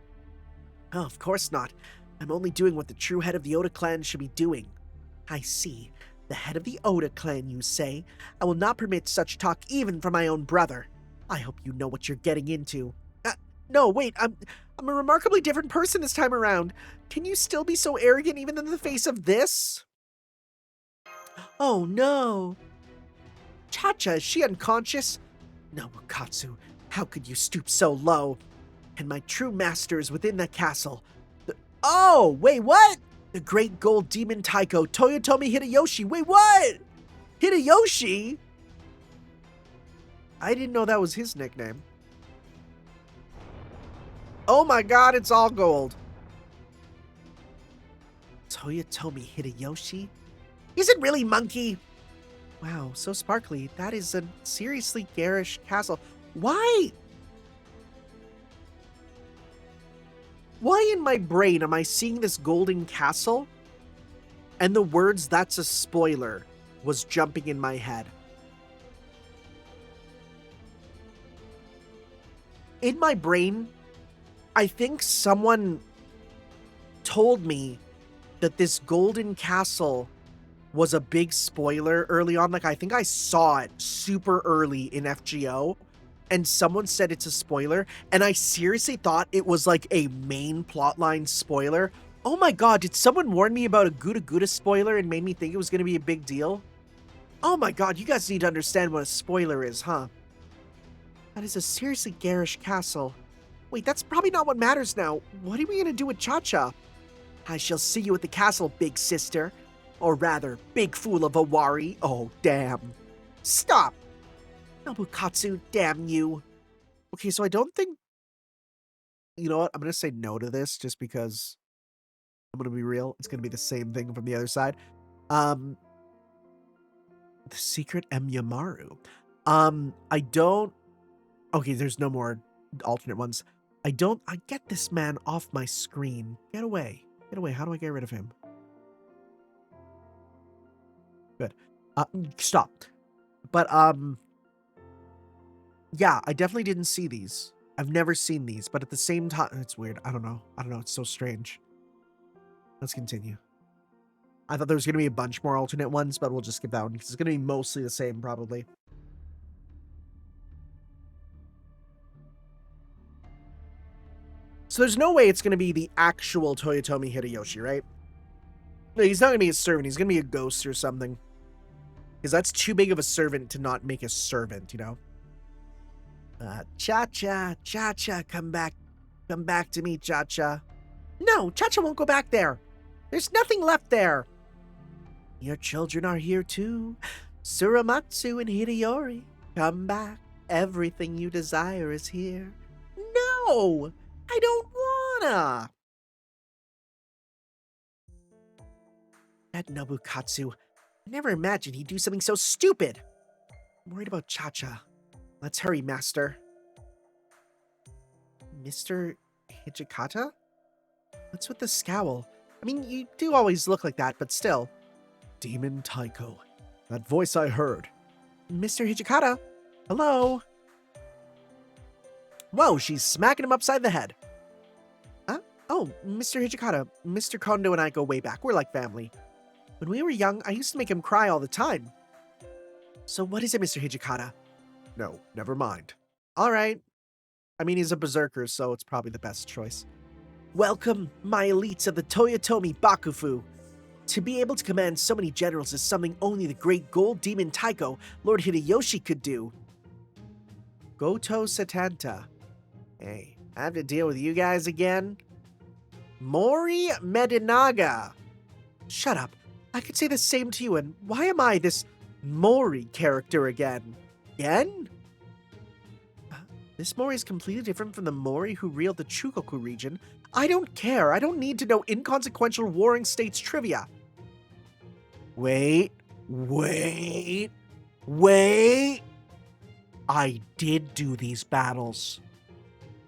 Oh, of course not. I'm only doing what the true head of the Oda clan should be doing. I see. The head of the Oda clan, you say? I will not permit such talk even from my own brother. I hope you know what you're getting into. No, wait, I'm a remarkably different person this time around. Can you still be so arrogant even in the face of this? Oh no. Cha-cha, is she unconscious? No, Wakatsu, how could you stoop so low? And my true master is within the castle. Oh, wait, what? The great gold demon Taiko, Toyotomi Hideyoshi. Wait, what? Hideyoshi? I didn't know that was his nickname. Oh my god, it's all gold. Toyotomi Hideyoshi? Is it really monkey? Wow, so sparkly. That is a seriously garish castle. Why? Why in my brain am I seeing this golden castle? And the words, "that's a spoiler," was jumping in my head. In my brain, I think someone told me that this golden castle was a big spoiler early on. Like, I think I saw it super early in FGO, and someone said it's a spoiler, and I seriously thought it was like a main plotline spoiler. Oh my god, did someone warn me about a Guda Guda spoiler and made me think it was going to be a big deal? Oh my god, you guys need to understand what a spoiler is, huh? That is a seriously garish castle. Wait, that's probably not what matters now. What are we going to do with Cha-Cha? I shall see you at the castle, big sister. Or rather, big fool of Owari. Oh, damn. Stop! Nobukatsu, damn you. Okay, so I don't think... You know what? I'm going to say no to this just because I'm going to be real. It's going to be the same thing from the other side. The secret Emyamaru. I don't... Okay, there's no more alternate ones. I get this man off my screen. Get away. Get away. How do I get rid of him? Good. Stop. But, yeah, I definitely didn't see these. I've never seen these, but at the same time, it's weird. I don't know. It's so strange. Let's continue. I thought there was going to be a bunch more alternate ones, but we'll just skip that one because it's going to be mostly the same, probably. So there's no way it's going to be the actual Toyotomi Hideyoshi, right? No, he's not going to be a servant. He's going to be a ghost or something. Because that's too big of a servant to not make a servant, you know? Cha-Cha, Cha-Cha, come back. Come back to me, Cha-Cha. No, Cha-Cha won't go back there. There's nothing left there. Your children are here too. Suramatsu and Hideyori. Come back. Everything you desire is here. No, I don't wanna. That Nobukatsu. I never imagined he'd do something so stupid. I'm worried about Cha-Cha. Let's hurry, Master. Mr. Hijikata? What's with the scowl? I mean, you do always look like that, but still. Demon Taiko. That voice I heard. Mr. Hijikata? Hello? Whoa, she's smacking him upside the head. Huh? Oh, Mr. Hijikata. Mr. Kondo and I go way back. We're like family. When we were young, I used to make him cry all the time. So what is it, Mr. Hijikata? No, never mind. All right. I mean, he's a berserker, so it's probably the best choice. Welcome, my elites of the Toyotomi Bakufu. To be able to command so many generals is something only the great gold demon Taiko, Lord Hideyoshi, could do. Goto Satanta. Hey, I have to deal with you guys again? Mori Medinaga. Shut up. I could say the same to you, and why am I, this Mori character again. Again? This Mori is completely different from the Mori who ruled the Chugoku region. I don't care. I don't need to know inconsequential warring states trivia. Wait. I did do these battles.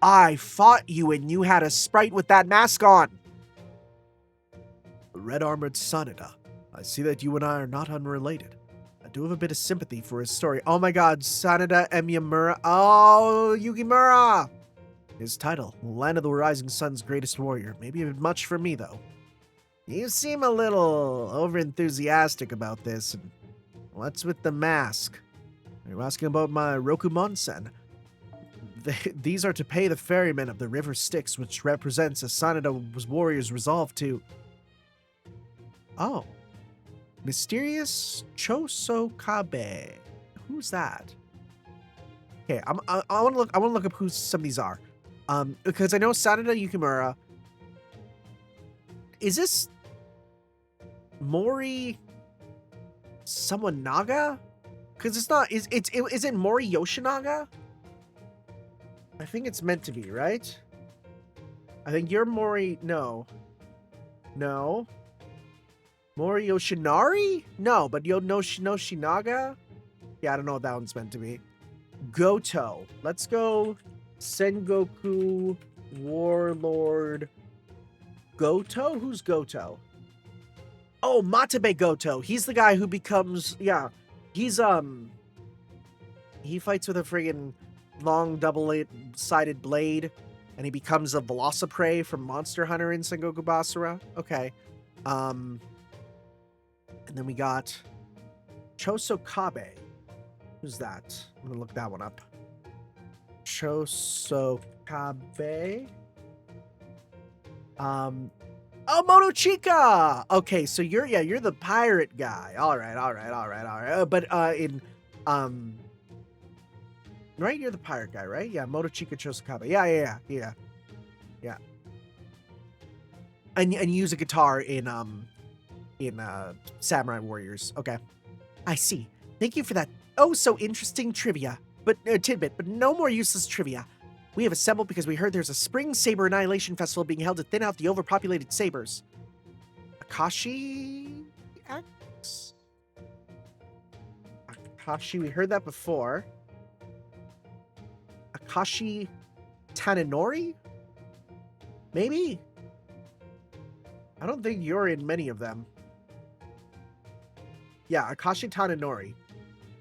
I fought you and you had a sprite with that mask on. Red-armored Sanada. I see that you and I are not unrelated. I do have a bit of sympathy for his story. Oh my god, Sanada Emyamura. Oh, Yugimura! His title, Land of the Rising Sun's Greatest Warrior. Maybe a bit much for me, though. You seem a little over-enthusiastic about this. And what's with the mask? Are you asking about my Rokumonsen? These are to pay the ferryman of the River Styx, which represents a Sanada's warrior's resolve to... Oh. Mysterious Chosokabe. Who's that? Okay, I want to look up who some of these are. Because I know Sanada Yukimura. Is this Mori someone Naga? Because it's not. Is it Mori Yoshinaga? I think it's meant to be, right? I think you're Mori. No. Mori Yoshinari? No, but Shinaga? Yeah, I don't know what that one's meant to be. Goto. Let's go Sengoku Warlord Goto? Who's Goto? Oh, Matabe Goto. He's the guy who becomes, yeah. He's, he fights with a friggin' long double-sided blade, and he becomes a Velociprey from Monster Hunter in Sengoku Basara. Okay. And then we got Chosokabe. Who's that? I'm gonna look that one up. Chosokabe. Oh, Motochika! Okay, so you're the pirate guy. All right. Right? You're the pirate guy, right? Yeah, Motochika Chosokabe. Yeah. And you use a guitar in Samurai Warriors. Okay. I see. Thank you for that so interesting trivia. Tidbit, but no more useless trivia. We have assembled because we heard there's a Spring Saber Annihilation Festival being held to thin out the overpopulated sabers. Akashi X? Akashi, we heard that before. Akashi Tananori? Maybe? I don't think you're in many of them. Yeah, Akashi Tananori.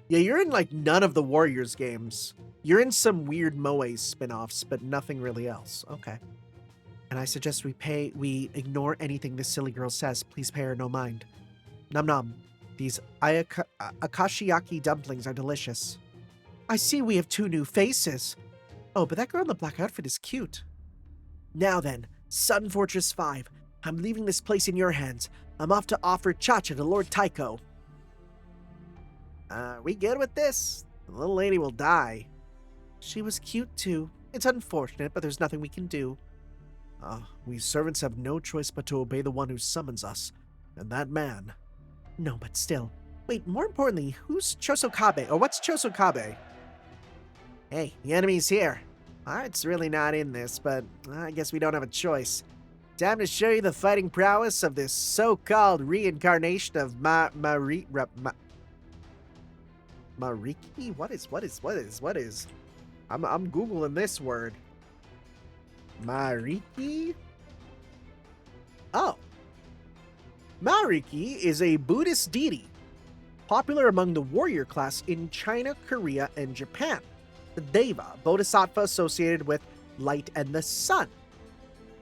Yeah, you're in like none of the Warriors games. You're in some weird Moe spin-offs, but nothing really else. Okay. And I suggest we ignore anything this silly girl says. Please pay her no mind. Nom nom. These akashiyaki dumplings are delicious. I see we have 2 new faces. Oh, but that girl in the black outfit is cute. Now then, Sun Fortress 5. I'm leaving this place in your hands. I'm off to offer Cha-Cha to Lord Taiko. We good with this? The little lady will die. She was cute too. It's unfortunate, but there's nothing we can do. We servants have no choice but to obey the one who summons us. And that man. No, but still. Wait, more importantly, who's Chosokabe? Or what's Chosokabe? Hey, the enemy's here. Art's really not in this, but I guess we don't have a choice. Time to show you the fighting prowess of this so-called reincarnation of Mariki? What is? I'm Googling this word. Mariki? Oh. Mariki is a Buddhist deity, popular among the warrior class in China, Korea, and Japan. The Deva, bodhisattva associated with light and the sun.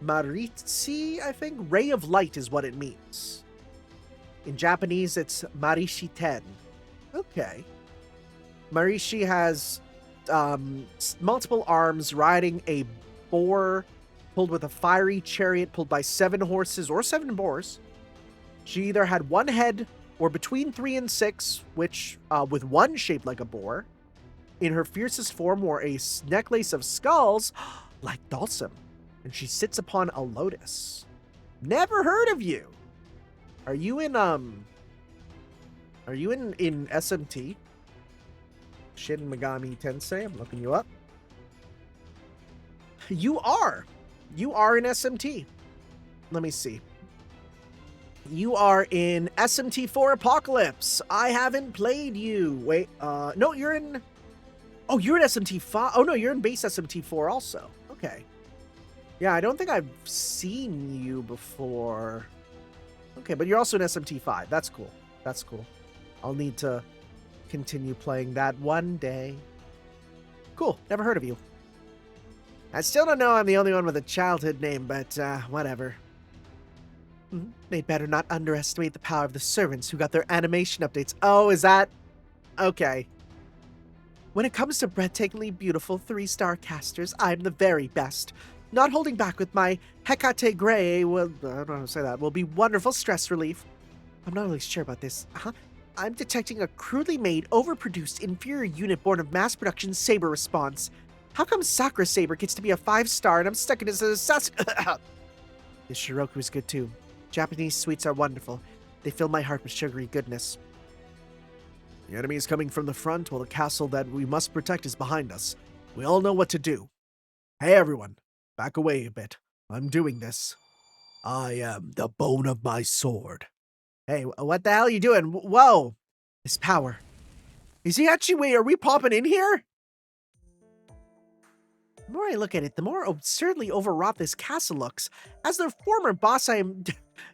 Maritsi, I think, ray of light is what it means. In Japanese, it's Marishiten. Okay. Marishi has multiple arms, riding a boar pulled with a fiery chariot pulled by 7 horses or 7 boars. She either had 1 head or between 3 and 6, which with 1 shaped like a boar. In her fiercest form wore a necklace of skulls like Dalsum, and she sits upon a lotus. Never heard of you. Are you in Are you in SMT? Shin Megami Tensei, I'm looking you up. You are. You are in SMT. Let me see. You are in SMT4 Apocalypse. I haven't played you. Wait, no, you're in... Oh, you're in SMT5. Oh, no, you're in base SMT4 also. Okay. Yeah, I don't think I've seen you before. Okay, but you're also in SMT5. That's cool. That's cool. I'll need to continue playing that one day. Cool. Never heard of you. I still don't know I'm the only one with a childhood name, but whatever. They'd better not underestimate the power of the servants who got their animation updates. Oh, is that... Okay. When it comes to breathtakingly beautiful 3-star casters, I'm the very best. Not holding back with my Hecate Gray will... I don't know how to say that. Will be wonderful stress relief. I'm not really sure about this. I'm detecting a crudely made, overproduced, inferior unit born of mass production saber response. How come Sakura Saber gets to be a 5-star and I'm stuck in this This Shiroku is good too. Japanese sweets are wonderful. They fill my heart with sugary goodness. The enemy is coming from the front while the castle that we must protect is behind us. We all know what to do. Hey everyone, back away a bit. I'm doing this. I am the bone of my sword. Hey, what the hell are you doing? Whoa! This power. Is he actually... Wait, are we popping in here? The more I look at it, the more absurdly overwrought this castle looks. As their former boss, I am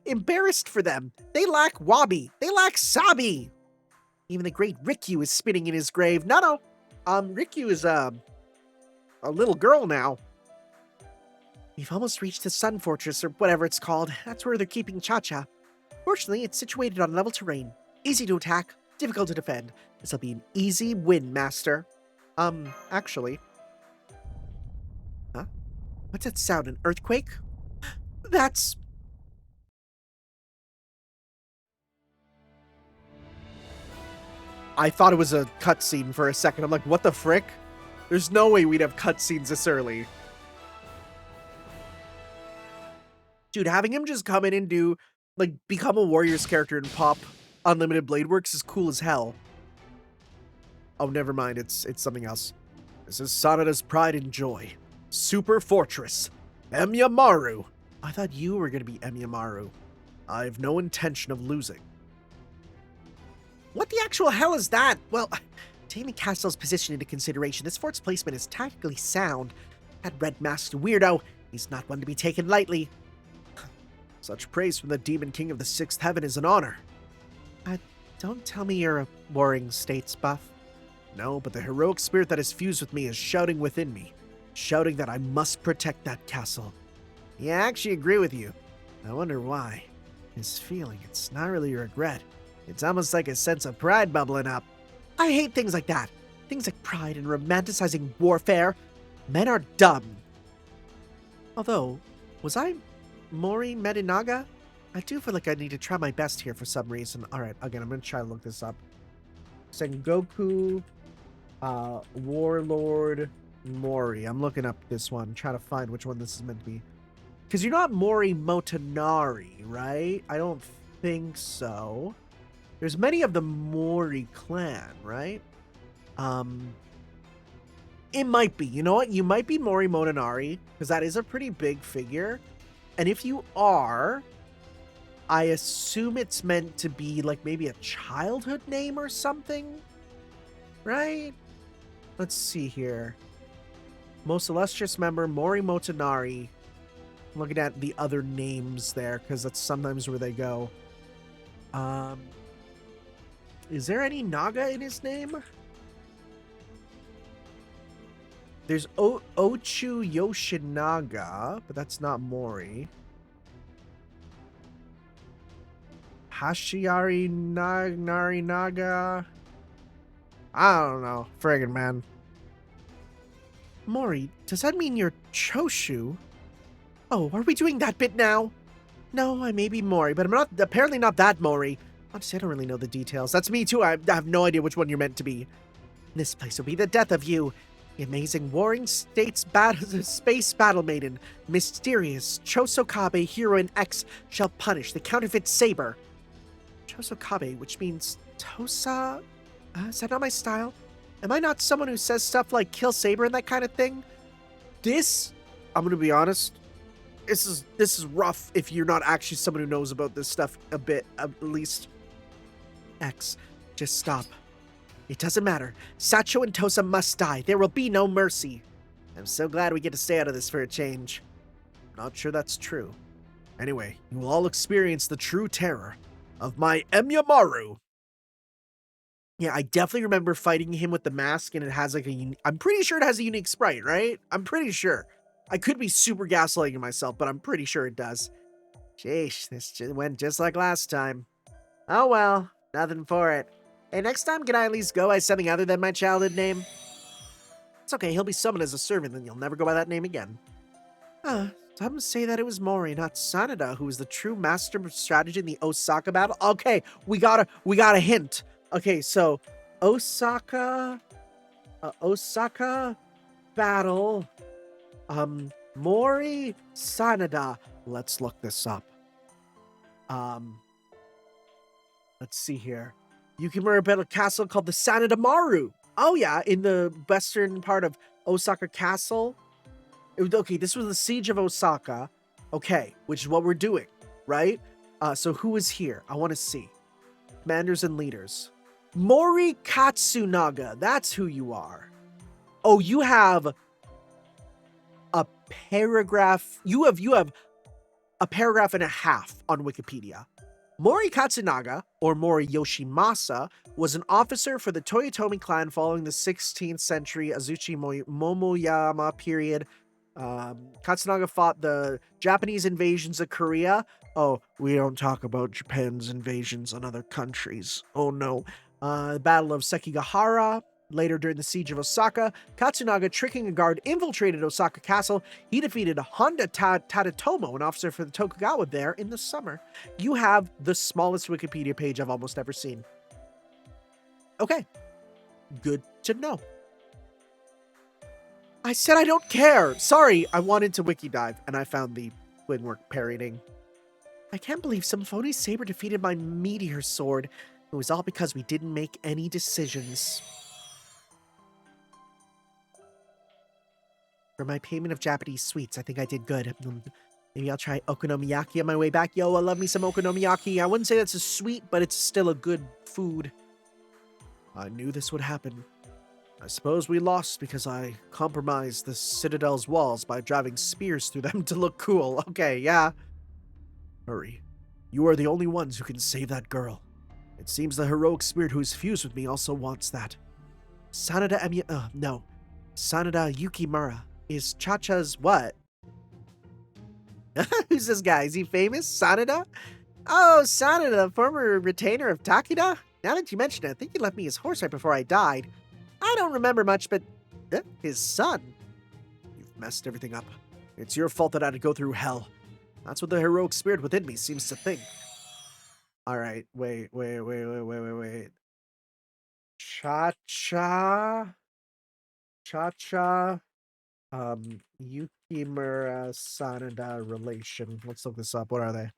embarrassed for them. They lack wabi. They lack sabi. Even the great Rikyu is spinning in his grave. No. Rikyu is, a little girl now. We've almost reached the Sun Fortress, or whatever it's called. That's where they're keeping Cha-Cha. Fortunately, it's situated on level terrain. Easy to attack, difficult to defend. This'll be an easy win, Master. Actually... Huh? What's that sound? An earthquake? That's... I thought it was a cutscene for a second. I'm like, what the frick? There's no way we'd have cutscenes this early. Dude, having him just come in and do, like, become a Warriors character and pop Unlimited Blade Works is cool as hell. Oh, never mind. It's something else. This is Sanada's pride and joy. Super Fortress. Emyamaru. I thought you were going to be Emyamaru. I have no intention of losing. What the actual hell is that? Well, taking Castle's position into consideration, this fort's placement is tactically sound. That red masked weirdo, he's not one to be taken lightly. Such praise from the Demon King of the Sixth Heaven is an honor. Don't tell me you're a Warring States buff. No, but the heroic spirit that is fused with me is shouting within me. Shouting that I must protect that castle. Yeah, I actually agree with you. I wonder why. This feeling, it's not really regret. It's almost like a sense of pride bubbling up. I hate things like that. Things like pride and romanticizing warfare. Men are dumb. Although, was I Mori Medinaga? I do feel like I need to try my best here for some reason. Alright, again, I'm going to try to look this up. Sengoku, Warlord Mori. I'm looking up this one, trying to find which one this is meant to be. Because you're not Mori Motonari, right? I don't think so. There's many of the Mori clan, right? It might be. You know what? You might be Mori Motonari, because that is a pretty big figure. And if you are, I assume it's meant to be like maybe a childhood name or something, right? Let's see here. Most illustrious member, Mori Motonari. I'm looking at the other names there, because that's sometimes where they go. Is there any Naga in his name? There's Ochu Yoshinaga, but that's not Mori. Hashiari Narinaga. I don't know. Friggin' man. Mori, does that mean you're Choshu? Oh, are we doing that bit now? No, I may be Mori, but I'm not, apparently not that Mori. Honestly, I don't really know the details. That's me too. I have no idea which one you're meant to be. This place will be the death of you. The amazing Warring States Space Battle Maiden, mysterious Chosokabe Heroine X shall punish the counterfeit saber. Chosokabe, which means Tosa? Is that not my style? Am I not someone who says stuff like kill Saber and that kind of thing? This, I'm gonna be honest, this is rough if you're not actually someone who knows about this stuff a bit, at least. X, just stop. It doesn't matter. Sacho and Tosa must die. There will be no mercy. I'm so glad we get to stay out of this for a change. Not sure that's true. Anyway, you will all experience the true terror of my Emyamaru. Yeah, I definitely remember fighting him with the mask, and it has like I'm pretty sure it has a unique sprite, right? I'm pretty sure. I could be super gaslighting myself, but I'm pretty sure it does. Sheesh, this went just like last time. Oh well, nothing for it. Hey, next time, can I at least go as something other than my childhood name? It's okay, he'll be summoned as a servant, then you'll never go by that name again. Some say that it was Mori, not Sanada, who was the true master of strategy in the Osaka battle. Okay, we got a hint. Okay, so Osaka battle, Mori Sanada. Let's look this up. Let's see here. Yukimura built a castle called the Sanada Maru. Oh yeah, in the western part of Osaka Castle. Okay, this was the siege of Osaka. Okay, which is what we're doing, right? So who is here? I want to see. Commanders and leaders. Mori Katsunaga, that's who you are. Oh, you have a paragraph. You have a paragraph and a half on Wikipedia. Mori Katsunaga, or Mori Yoshimasa, was an officer for the Toyotomi clan following the 16th century Azuchi Momoyama period. Katsunaga fought the Japanese invasions of Korea. Oh, we don't talk about Japan's invasions on other countries. Oh no. The Battle of Sekigahara. Later, during the siege of Osaka, Katsunaga, tricking a guard, infiltrated Osaka Castle. He defeated Honda Tadatomo, an officer for the Tokugawa there in the summer. You have the smallest Wikipedia page I've almost ever seen. Okay. Good to know. I said I don't care. Sorry, I wanted to wiki dive, and I found the wingwork parrying. I can't believe some phony saber defeated my meteor sword. It was all because we didn't make any decisions. For my payment of Japanese sweets, I think I did good. Maybe I'll try okonomiyaki on my way back. Yo, I love me some okonomiyaki. I wouldn't say that's a sweet, but it's still a good food. I knew this would happen. I suppose we lost because I compromised the Citadel's walls by driving spears through them to look cool. Okay, yeah. Hurry. You are the only ones who can save that girl. It seems the heroic spirit who's fused with me also wants that. Sanada Yukimura is Chacha's what? Who's this guy? Is he famous? Sanada? Oh, Sanada, former retainer of Takeda? Now that you mention it, I think he left me his horse right before I died. I don't remember much, but his son. You've messed everything up. It's your fault that I had to go through hell. That's what the heroic spirit within me seems to think. All right, wait. Chacha, Yukimura Sanada relation. Let's look this up. What are they?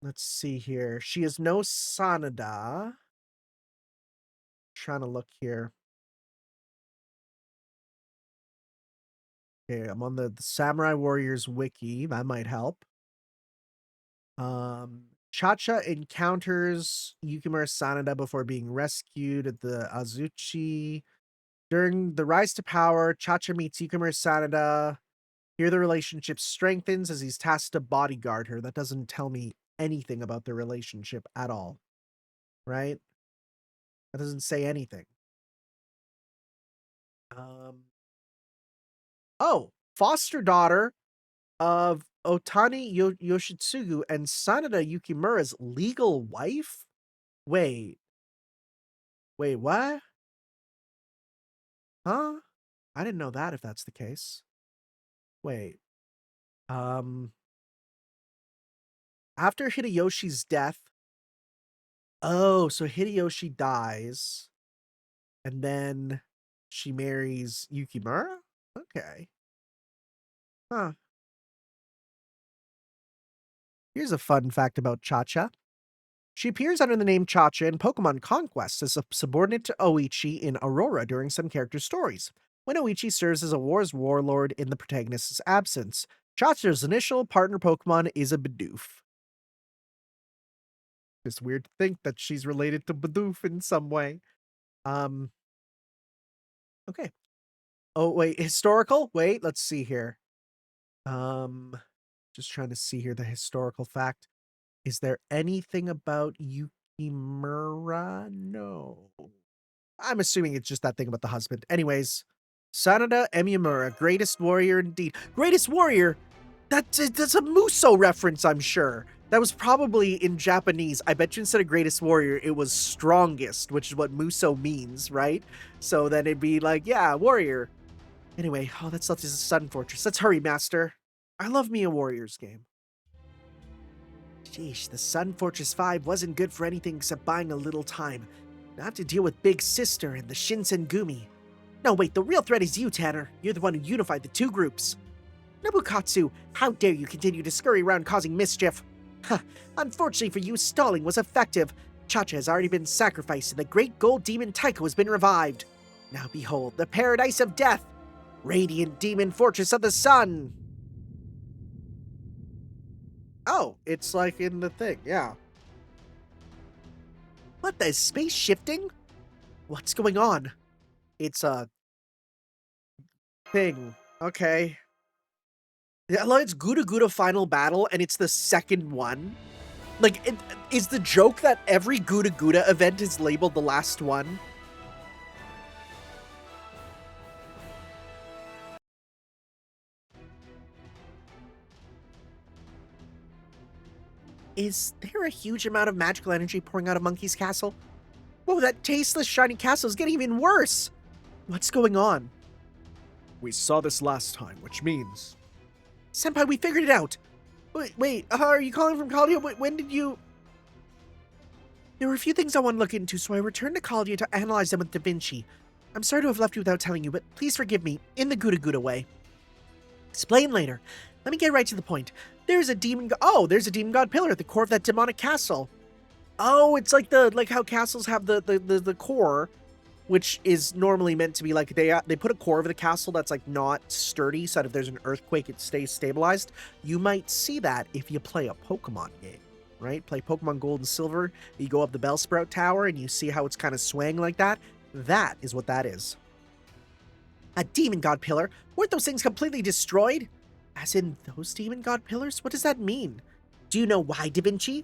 Let's see here. She is no Sanada. Trying to look here. Okay, I'm on the Samurai Warriors wiki. That might help. Chacha encounters Yukimura Sanada before being rescued at the Azuchi. During the rise to power, Chacha meets Yukimura Sanada. Here the relationship strengthens as he's tasked to bodyguard her. That doesn't tell me anything about their relationship at all. Right? That doesn't say anything. Oh, foster daughter of Otani Yoshitsugu and Sanada Yukimura's legal wife? Wait, what? Huh? I didn't know that if that's the case. Wait. After Hideyoshi's death. Oh, so Hideyoshi dies. And then she marries Yukimura? Okay. Huh. Here's a fun fact about Chacha. She appears under the name Chacha in Pokemon Conquest as a subordinate to Oichi in Aurora during some character stories, when Oichi serves as a warlord in the protagonist's absence. Chacha's initial partner Pokemon is a Bidoof. It's weird to think that she's related to Bidoof in some way. Okay. Oh, wait, historical? Wait, let's see here. Just trying to see here the historical fact. Is there anything about Yukimura? No. I'm assuming it's just that thing about the husband. Anyways, Sanada Emimura, greatest warrior indeed. Greatest warrior? That's a Muso reference, I'm sure. That was probably in Japanese. I bet you instead of greatest warrior, it was strongest, which is what Muso means, right? So then it'd be like, yeah, warrior. Anyway, oh, that's left is a Sun Fortress. Let's hurry, master. I love me a Warriors game. Sheesh, the Sun Fortress 5 wasn't good for anything except buying a little time. Now I have to deal with Big Sister and the Shinsengumi. No, wait, the real threat is you, Tanner. You're the one who unified the two groups. Nobukatsu, how dare you continue to scurry around causing mischief? Huh, unfortunately for you, stalling was effective. Chacha has already been sacrificed and the great gold demon Taiko has been revived. Now behold, the paradise of death! Radiant demon fortress of the sun! Oh, it's like in the thing, yeah. What, the space shifting? What's going on? It's a thing. Okay. Yeah, like it's Guda Guda Final Battle, and it's the second one. Like, is the joke that every Guda Guda event is labeled the last one? Is there a huge amount of magical energy pouring out of Monkey's castle? Whoa, that tasteless shiny castle is getting even worse! What's going on? We saw this last time, which means... Senpai, we figured it out! Wait, are you calling from Caldia? When did you... There were a few things I want to look into, so I returned to Caldia to analyze them with Da Vinci. I'm sorry to have left you without telling you, but please forgive me, in the Guda Guda way. Explain later. Let me get right to the point. There's a demon there's a demon god pillar at the core of that demonic castle. Oh, it's like how castles have the core, which is normally meant to be like they put a core of the castle that's like not sturdy, so that if there's an earthquake it stays stabilized. You might see that if you play a Pokemon game, right? Play Pokemon Gold and Silver, you go up the Bellsprout Tower and you see how it's kind of swaying like that. That is what that is. A demon god pillar? Weren't those things completely destroyed? As in, those demon god pillars? What does that mean? Do you know why, Da Vinci?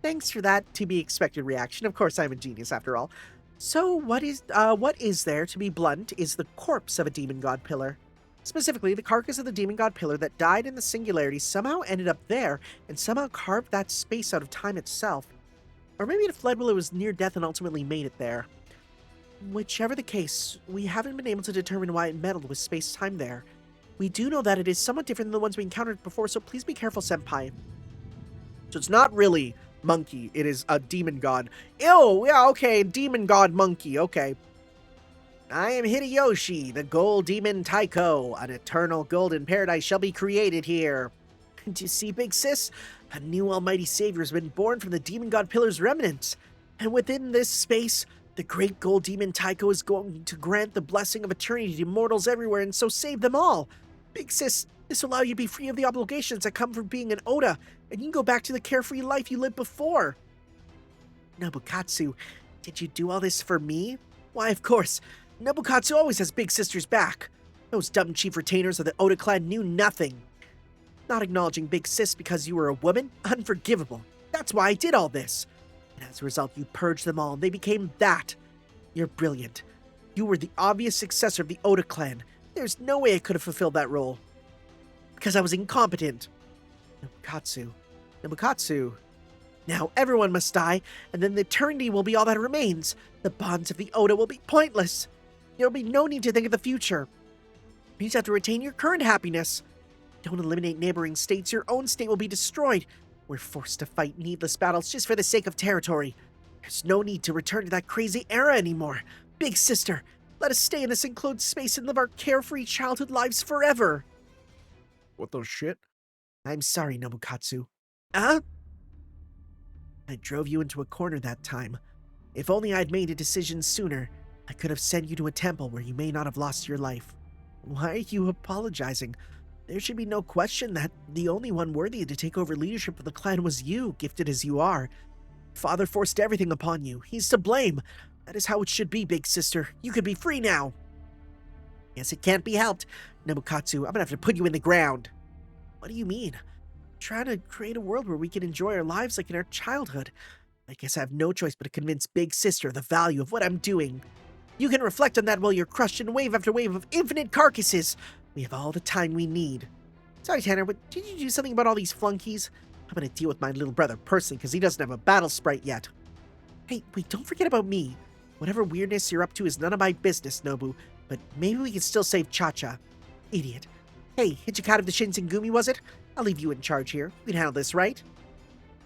Thanks for that to-be-expected reaction. Of course, I'm a genius after all. So, what is there, to be blunt, is the corpse of a demon god pillar. Specifically, the carcass of the demon god pillar that died in the singularity somehow ended up there, and somehow carved that space out of time itself. Or maybe it fled while it was near death and ultimately made it there. Whichever the case, we haven't been able to determine why it meddled with space-time there. We do know that it is somewhat different than the ones we encountered before, so please be careful, Senpai. So it's not really monkey, it is a demon god. Ew, yeah, okay, demon god monkey, okay. I am Hideyoshi, the gold demon Taiko. An eternal golden paradise shall be created here. Do you see, big sis? A new almighty savior has been born from the demon god pillar's remnants. And within this space, the great gold demon Taiko is going to grant the blessing of eternity to mortals everywhere and so save them all. Big sis, this will allow you to be free of the obligations that come from being an Oda, and you can go back to the carefree life you lived before. Nobukatsu, did you do all this for me? Why, of course. Nobukatsu always has Big Sister's back. Those dumb chief retainers of the Oda clan knew nothing. Not acknowledging Big Sis because you were a woman? Unforgivable. That's why I did all this. And as a result, you purged them all, and they became that. You're brilliant. You were the obvious successor of the Oda clan. There's no way I could have fulfilled that role. Because I was incompetent. Nobukatsu. Now everyone must die, and then the eternity will be all that remains. The bonds of the Oda will be pointless. There will be no need to think of the future. You just have to retain your current happiness. Don't eliminate neighboring states, your own state will be destroyed. We're forced to fight needless battles just for the sake of territory. There's no need to return to that crazy era anymore. Big sister, let us stay in this enclosed space and live our carefree childhood lives forever. What the shit? I'm sorry, Nobukatsu. I drove you into a corner that time. If only I'd made a decision sooner, I could have sent you to a temple where you may not have lost your life. Why are you apologizing? There should be no question that the only one worthy to take over leadership of the clan was you, gifted as you are. Father forced everything upon you. He's to blame. That is how it should be, big sister. You could be free now. Yes, it can't be helped. Nobukatsu, I'm gonna have to put you in the ground. What do you mean? I'm trying to create a world where we can enjoy our lives like in our childhood. I guess I have no choice but to convince big sister of the value of what I'm doing. You can reflect on that while you're crushed in wave after wave of infinite carcasses. We have all the time we need. Sorry, Tanner, but did you do something about all these flunkies? I'm gonna deal with my little brother personally because he doesn't have a battle sprite yet. Hey, wait, don't forget about me. Whatever weirdness you're up to is none of my business, Nobu, but maybe we can still save Cha-Cha. Idiot. Hey, Hichikata of the Shinsengumi, was it? I'll leave you in charge here. We can handle this, right?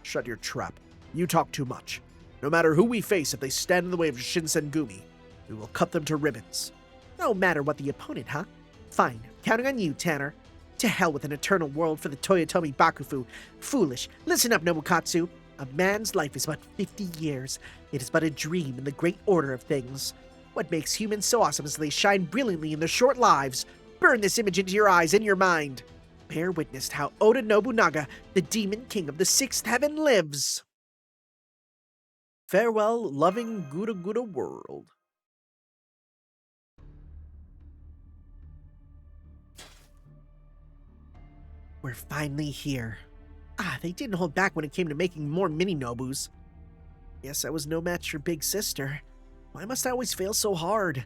Shut your trap. You talk too much. No matter who we face, if they stand in the way of Shinsengumi, we will cut them to ribbons. No matter what the opponent, huh? Fine. Counting on you, Tanner. To hell with an eternal world for the Toyotomi Bakufu. Foolish. Listen up, Nobukatsu. A man's life is but 50 years. It is but a dream in the great order of things. What makes humans so awesome is they shine brilliantly in their short lives. Burn this image into your eyes and your mind. Bear witness to how Oda Nobunaga, the demon king of the sixth heaven, lives. Farewell, loving Guda Guda world. We're finally here. They didn't hold back when it came to making more mini-Nobus. Guess I was no match for Big Sister. Why must I always fail so hard?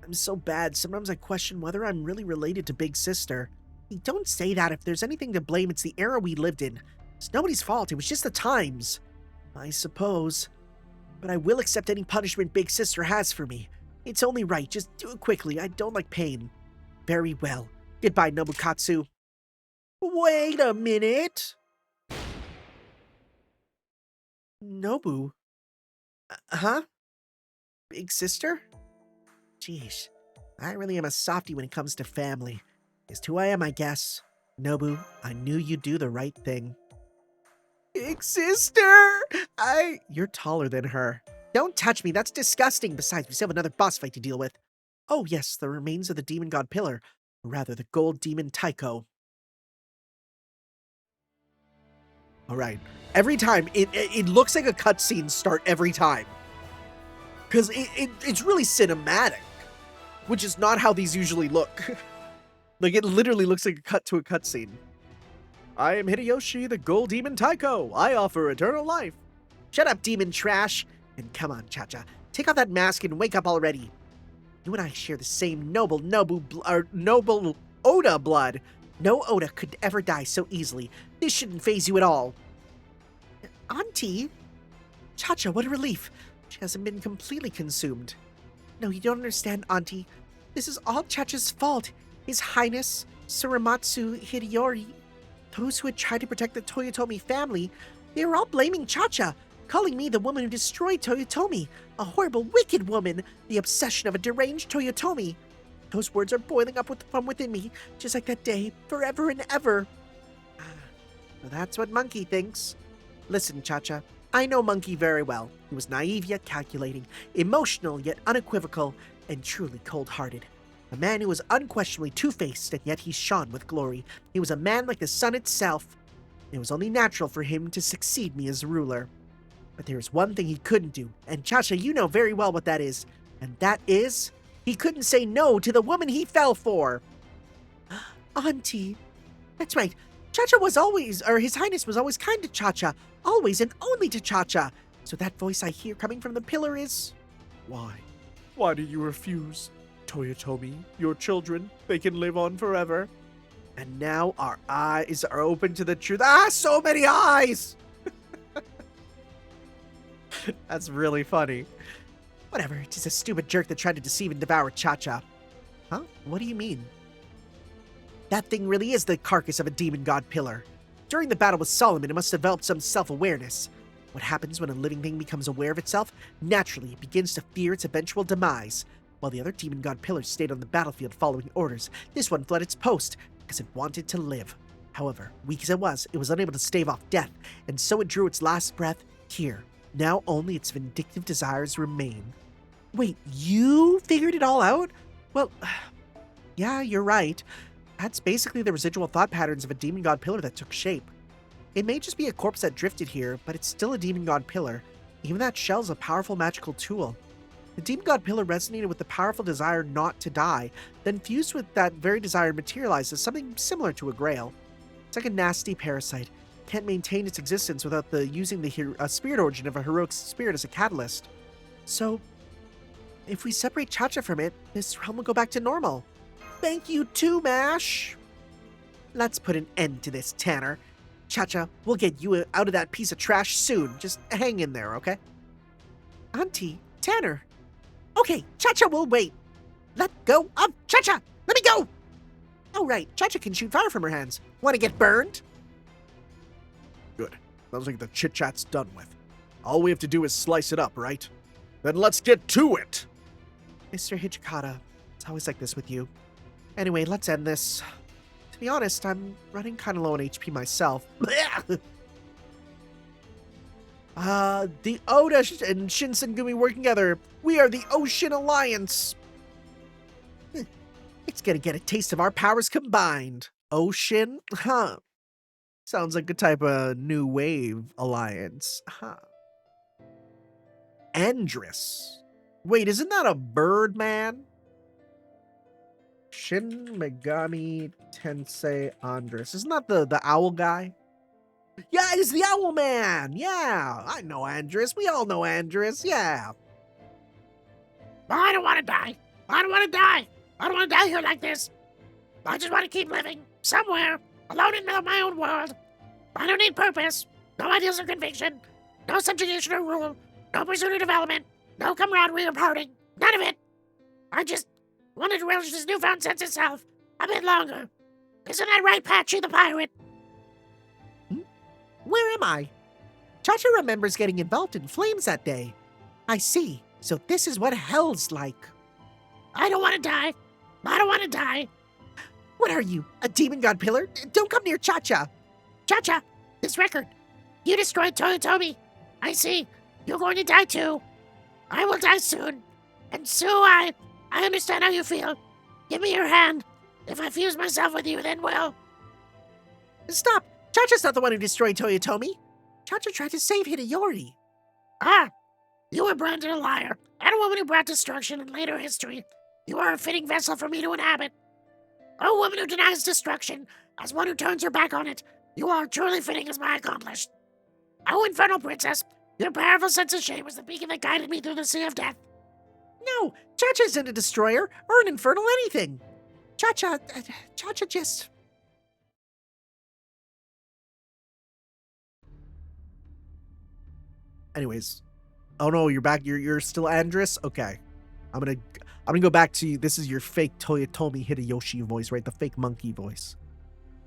I'm so bad, sometimes I question whether I'm really related to Big Sister. Hey, don't say that. If there's anything to blame, it's the era we lived in. It's nobody's fault, it was just the times. I suppose. But I will accept any punishment Big Sister has for me. It's only right, just do it quickly. I don't like pain. Very well. Goodbye, Nobukatsu. Wait a minute! Nobu? Huh? Big sister? Jeez, I really am a softie when it comes to family. Just who I am, I guess. Nobu, I knew you'd do the right thing. Big sister! You're taller than her. Don't touch me, that's disgusting. Besides, we still have another boss fight to deal with. Oh yes, the remains of the demon god pillar. Or rather, the gold demon Taiko. Alright, every time, it looks like a cutscene start every time. Because it's really cinematic. Which is not how these usually look. Like, it literally looks like a cut to a cutscene. I am Hideyoshi, the gold demon Taiko. I offer eternal life. Shut up, demon trash. And come on, Cha-Cha. Take off that mask and wake up already. You and I share the same noble Oda blood. No Oda could ever die so easily. This shouldn't faze you at all. Auntie? Cha-Cha, what a relief. She hasn't been completely consumed. No, you don't understand, Auntie. This is all Cha-Cha's fault. His Highness, Suramatsu Hideyori, those who had tried to protect the Toyotomi family, they were all blaming Cha-Cha, calling me the woman who destroyed Toyotomi, a horrible, wicked woman, the obsession of a deranged Toyotomi. Those words are boiling up from within me, just like that day, forever and ever. Well, that's what Monkey thinks. Listen, Cha-Cha, I know Monkey very well. He was naive yet calculating, emotional yet unequivocal, and truly cold-hearted. A man who was unquestionably two-faced, and yet he shone with glory. He was a man like the sun itself. It was only natural for him to succeed me as ruler. But there is one thing he couldn't do, and Cha-Cha, you know very well what that is. And that is, he couldn't say no to the woman he fell for. Auntie. That's right. Cha-Cha was always, or His Highness was always kind to Cha-Cha. Always and only to Cha-Cha. So that voice I hear coming from the pillar is... Why? Why do you refuse? Toyotomi, your children, they can live on forever. And now our eyes are open to the truth. So many eyes! That's really funny. Whatever, it's just a stupid jerk that tried to deceive and devour Cha-Cha. Huh? What do you mean? That thing really is the carcass of a demon god pillar. During the battle with Solomon, it must have developed some self-awareness. What happens when a living thing becomes aware of itself? Naturally, it begins to fear its eventual demise. While the other demon god pillars stayed on the battlefield following orders, this one fled its post because it wanted to live. However, weak as it was unable to stave off death, and so it drew its last breath Here, now only its vindictive desires remain. Wait, you figured it all out? Well, yeah, you're right. That's basically the residual thought patterns of a demon god pillar that took shape. It may just be a corpse that drifted here, but it's still a demon god pillar. Even that shell's a powerful magical tool. The demon god pillar resonated with the powerful desire not to die, then fused with that very desire materialized as something similar to a grail. It's like a nasty parasite. Can't maintain its existence without using the spirit origin of a heroic spirit as a catalyst. So, if we separate Cha-Cha from it, this realm will go back to normal. Thank you too, Mash! Let's put an end to this, Tanner. Cha-Cha, we'll get you out of that piece of trash soon. Just hang in there, okay? Auntie, Tanner. Okay, Cha-Cha will wait. Let go of Cha-Cha! Let me go! Oh, right, Cha-Cha can shoot fire from her hands. Want to get burned? Good. Sounds like the chit-chat's done with. All we have to do is slice it up, right? Then let's get to it! Mr. Hijikata, it's always like this with you. Anyway, let's end this. To be honest, I'm running kind of low on HP myself. The Oda and Shinsengumi working together. We are the Ocean Alliance. It's gonna get a taste of our powers combined. Ocean? Huh. Sounds like a type of new wave alliance. Huh. Andress. Wait, isn't that a bird man? Shin Megami Tensei Andress. Isn't that the owl guy? Yeah, it's the owl man. Yeah, I know Andress. We all know Andress. Yeah. I don't want to die. I don't want to die. I don't want to die here like this. I just want to keep living somewhere, alone in my own world. I don't need purpose, no ideals or conviction, no subjugation or rule, no pursuit or development, no camaraderie or parting, none of it. I just wanted to relish this newfound sense of self a bit longer. Isn't that right, Patchy the pirate? Where am I? Cha-Cha remembers getting involved in flames that day. I see. So this is what hell's like. I don't want to die. I don't want to die. What are you, a demon god pillar? Don't come near Cha-Cha. Cha-Cha, this record. You destroyed Toyotomi. I see. You're going to die too. I will die soon. And Sue, I understand how you feel. Give me your hand. If I fuse myself with you, then we'll... Stop. Cha-Cha's not the one who destroyed Toyotomi. Cha-Cha tried to save Hideyori. Ah, you were branded a liar and a woman who brought destruction in later history. You are a fitting vessel for me to inhabit. A woman who denies destruction as one who turns her back on it. You are truly fitting as my accomplished. Oh, Infernal Princess, your powerful sense of shame was the beacon that guided me through the sea of death. No, Cha-Cha isn't a destroyer or an infernal anything. Cha-Cha just... Anyways. Oh no, you're back. You're still Andress? Okay. I'm gonna go back to you. This is your fake Toyotomi Hideyoshi voice, right? The fake monkey voice.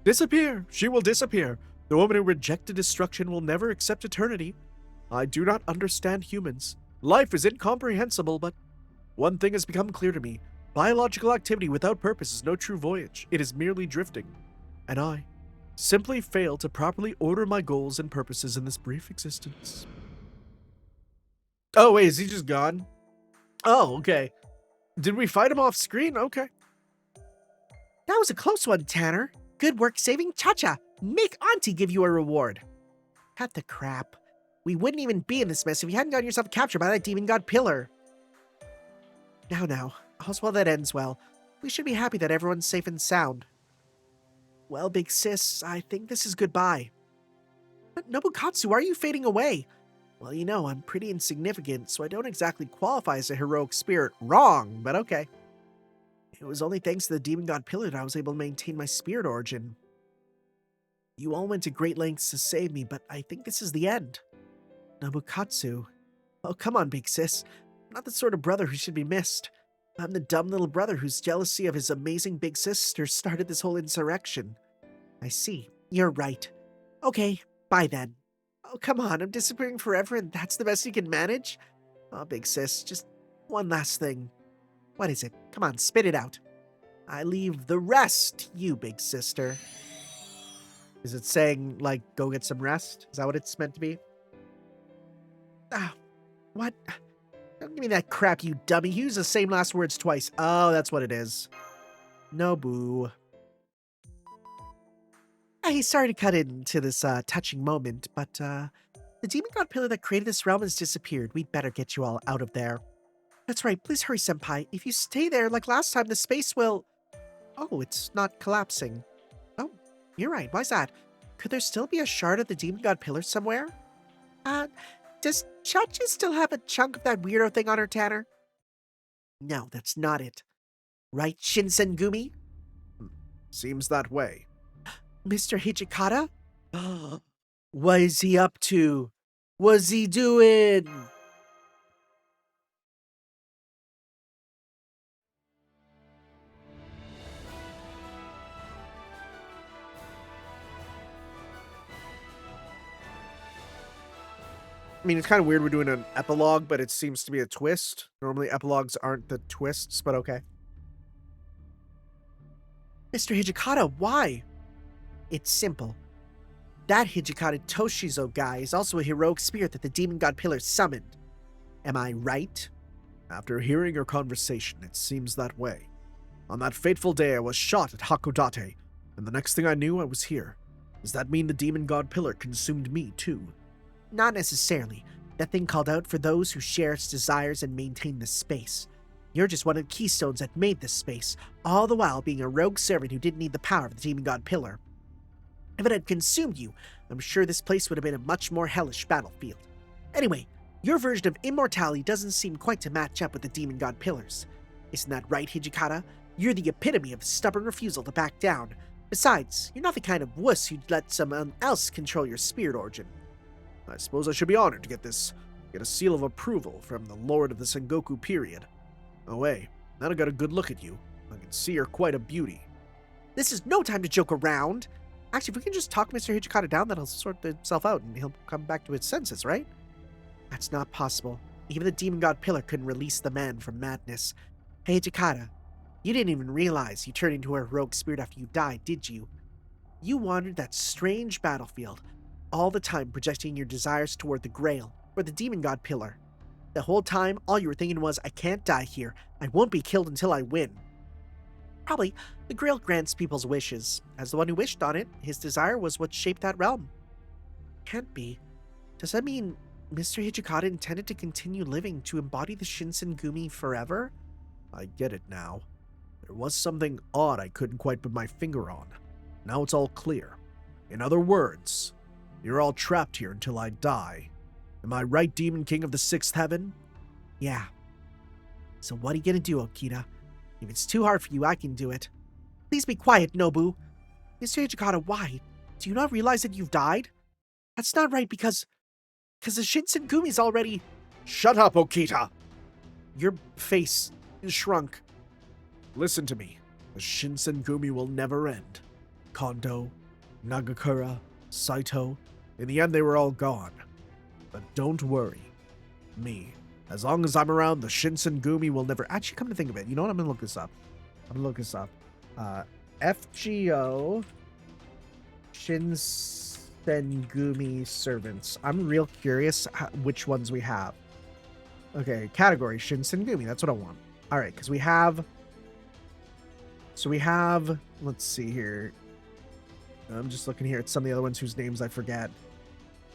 Disappear! She will disappear. The woman who rejected destruction will never accept eternity. I do not understand humans. Life is incomprehensible, but one thing has become clear to me. Biological activity without purpose is no true voyage. It is merely drifting. And I simply fail to properly order my goals and purposes in this brief existence. Oh, wait, is he just gone? Oh, okay. Did we fight him off screen? Okay. That was a close one, Tanner. Good work saving Cha-Cha. Make Auntie give you a reward. Cut the crap. We wouldn't even be in this mess if you hadn't gotten yourself captured by that demon god pillar. Now, all's well that ends well. We should be happy that everyone's safe and sound. Well, big sis, I think this is goodbye. But Nobukatsu, why are you fading away? Well, you know, I'm pretty insignificant, so I don't exactly qualify as a heroic spirit. Wrong, but okay. It was only thanks to the demon god pillar that I was able to maintain my spirit origin. You all went to great lengths to save me, but I think this is the end. Nobukatsu. Oh, come on, big sis. I'm not the sort of brother who should be missed. I'm the dumb little brother whose jealousy of his amazing big sister started this whole insurrection. I see. You're right. Okay, bye then. Oh, come on, I'm disappearing forever and that's the best you can manage? Oh, big sis, just one last thing. What is it? Come on, spit it out. I leave the rest to you, big sister. Is it saying, like, go get some rest? Is that what it's meant to be? What? Don't give me that crap, you dummy. He used the same last words twice. Oh, that's what it is. Nobu. Hey, sorry to cut into this touching moment, but the demon god pillar that created this realm has disappeared. We'd better get you all out of there. That's right. Please hurry, Senpai. If you stay there like last time, the space will... Oh, it's not collapsing. Oh, you're right. Why's that? Could there still be a shard of the demon god pillar somewhere? Does Chachi still have a chunk of that weirdo thing on her, Tanner? No, that's not it. Right, Shinsengumi? Seems that way. Mr. Hijikata? What is he up to? What's he doing? I mean, it's kind of weird we're doing an epilogue, but it seems to be a twist. Normally epilogues aren't the twists, but okay. Mr. Hijikata, why? It's simple. That Hijikata Toshizo guy is also a heroic spirit that the demon god pillar summoned. Am I right? After hearing your conversation, it seems that way. On that fateful day, I was shot at Hakodate, and the next thing I knew, I was here. Does that mean the demon god pillar consumed me, too? Not necessarily. That thing called out for those who share its desires and maintain this space. You're just one of the keystones that made this space, all the while being a rogue servant who didn't need the power of the demon god pillar. If it had consumed you, I'm sure this place would have been a much more hellish battlefield. Anyway, your version of immortality doesn't seem quite to match up with the demon god pillars. Isn't that right, Hijikata? You're the epitome of stubborn refusal to back down. Besides, you're not the kind of wuss who'd let someone else control your spirit origin. I suppose I should be honored to get a seal of approval from the Lord of the Sengoku period. Oh wait, now I got a good look at you. I can see you're quite a beauty. This is no time to joke around. Actually, if we can just talk Mr. Hijikata down, that'll sort itself out and he'll come back to his senses, right? That's not possible. Even the demon god pillar couldn't release the man from madness. Hey, Hijikata, you didn't even realize you turned into a rogue spirit after you died, did you? You wandered that strange battlefield, all the time projecting your desires toward the Grail, or the demon god pillar. The whole time, all you were thinking was, I can't die here. I won't be killed until I win. Probably, the Grail grants people's wishes. As the one who wished on it, his desire was what shaped that realm. Can't be. Does that mean Mr. Hijikata intended to continue living to embody the Shinsengumi forever? I get it now. There was something odd I couldn't quite put my finger on. Now it's all clear. In other words, you're all trapped here until I die. Am I right, Demon King of the Sixth Heaven? Yeah. So what are you gonna do, Okita? If it's too hard for you, I can do it. Please be quiet, Nobu. Mr. Hijikata, why? Do you not realize that you've died? That's not right because the Shinsengumi's already... Shut up, Okita! Your face shrunk. Listen to me. The Shinsengumi will never end. Kondo, Nagakura, Saito. In the end, they were all gone. But don't worry. Me. As long as I'm around, the Shinsengumi will never... Actually, come to think of it, you know what? I'm gonna look this up. FGO Shinsengumi servants. I'm real curious which ones we have. Okay, category Shinsengumi. That's what I want. All right, because we have... So we have... Let's see here. I'm just looking here at some of the other ones whose names I forget.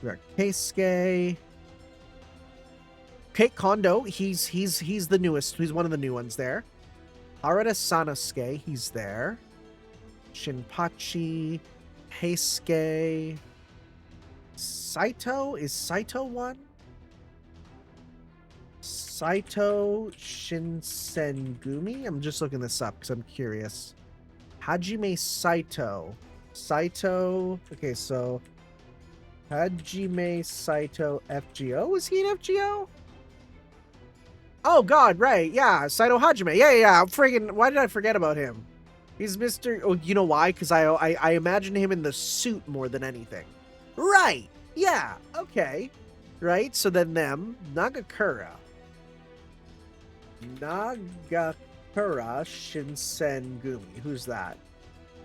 We got Keisuke. Okay, Kondo. He's the newest. He's one of the new ones there. Harada Sanosuke. He's there. Shinpachi. Heisuke. Saito. Is Saito one? Saito Shinsengumi? I'm just looking this up because I'm curious. Hajime Saito. Saito. Okay, so Hajime Saito FGO. Is he an FGO? Oh God, right. Yeah, Saito Hajime. Yeah. Friggin', why did I forget about him? He's Mr. Oh, you know why? Because I imagine him in the suit more than anything. Right. Yeah. Okay. Right. So then them Nagakura Shinsengumi. Who's that?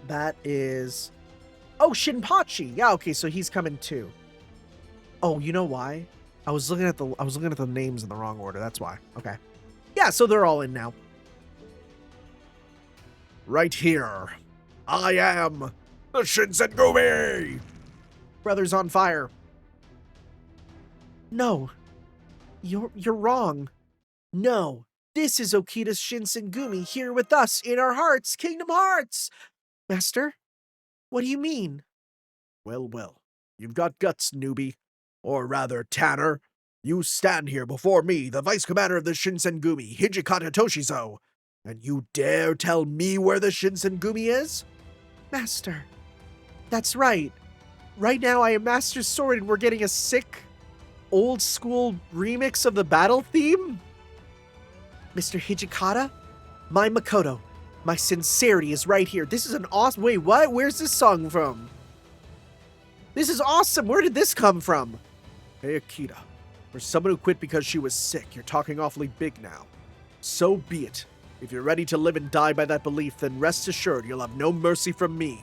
That is... Oh, Shinpachi. Yeah, okay, so he's coming too. Oh, you know why? I was looking at the names in the wrong order. That's why. Okay. Yeah, so they're all in now. Right here. I am the Shinsengumi! Brothers on fire. No. You're wrong. No. This is Okita's Shinsengumi here with us in our hearts, Kingdom Hearts! Master, what do you mean? Well, well. You've got guts, newbie. Or rather, Tanner. You stand here before me, the Vice Commander of the Shinsengumi, Hijikata Toshizo, and you dare tell me where the Shinsengumi is? Master, that's right. Right now I am Master's sword and we're getting a sick, old-school remix of the battle theme? Mr. Hijikata, my Makoto, my sincerity is right here. This is an awesome... Wait, what? Where's this song from? This is awesome. Where did this come from? Hey, Akita. For someone who quit because she was sick, you're talking awfully big now. So be it. If you're ready to live and die by that belief, then rest assured you'll have no mercy from me.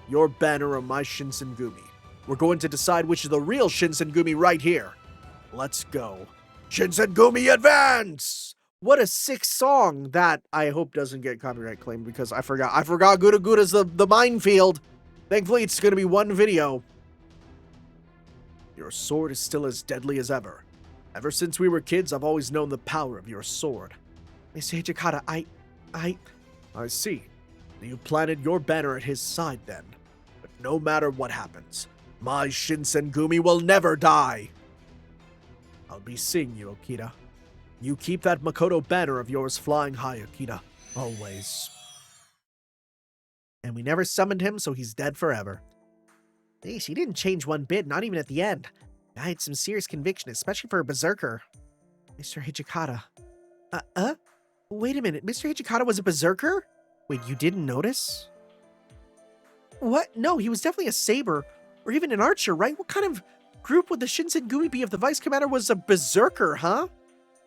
Your banner or my Shinsengumi. We're going to decide which is the real Shinsengumi right here. Let's go. Shinsengumi advance! What a sick song that I hope doesn't get copyright claimed because I forgot Guda Guda's the minefield. Thankfully, it's going to be one video. Your sword is still as deadly as ever. Ever since we were kids, I've always known the power of your sword. Mr. Hijikata, I see. You planted your banner at his side then. But no matter what happens, my Shinsengumi will never die. I'll be seeing you, Okita. You keep that Makoto banner of yours flying high, Akita. Always. And we never summoned him, so he's dead forever. Hey, she didn't change one bit, not even at the end. I had some serious conviction, especially for a berserker. Mr. Hijikata. Wait a minute, Mr. Hijikata was a berserker? Wait, you didn't notice? What? No, he was definitely a saber, or even an archer, right? What kind of group would the Shinsengumi be if the Vice Commander was a berserker, huh?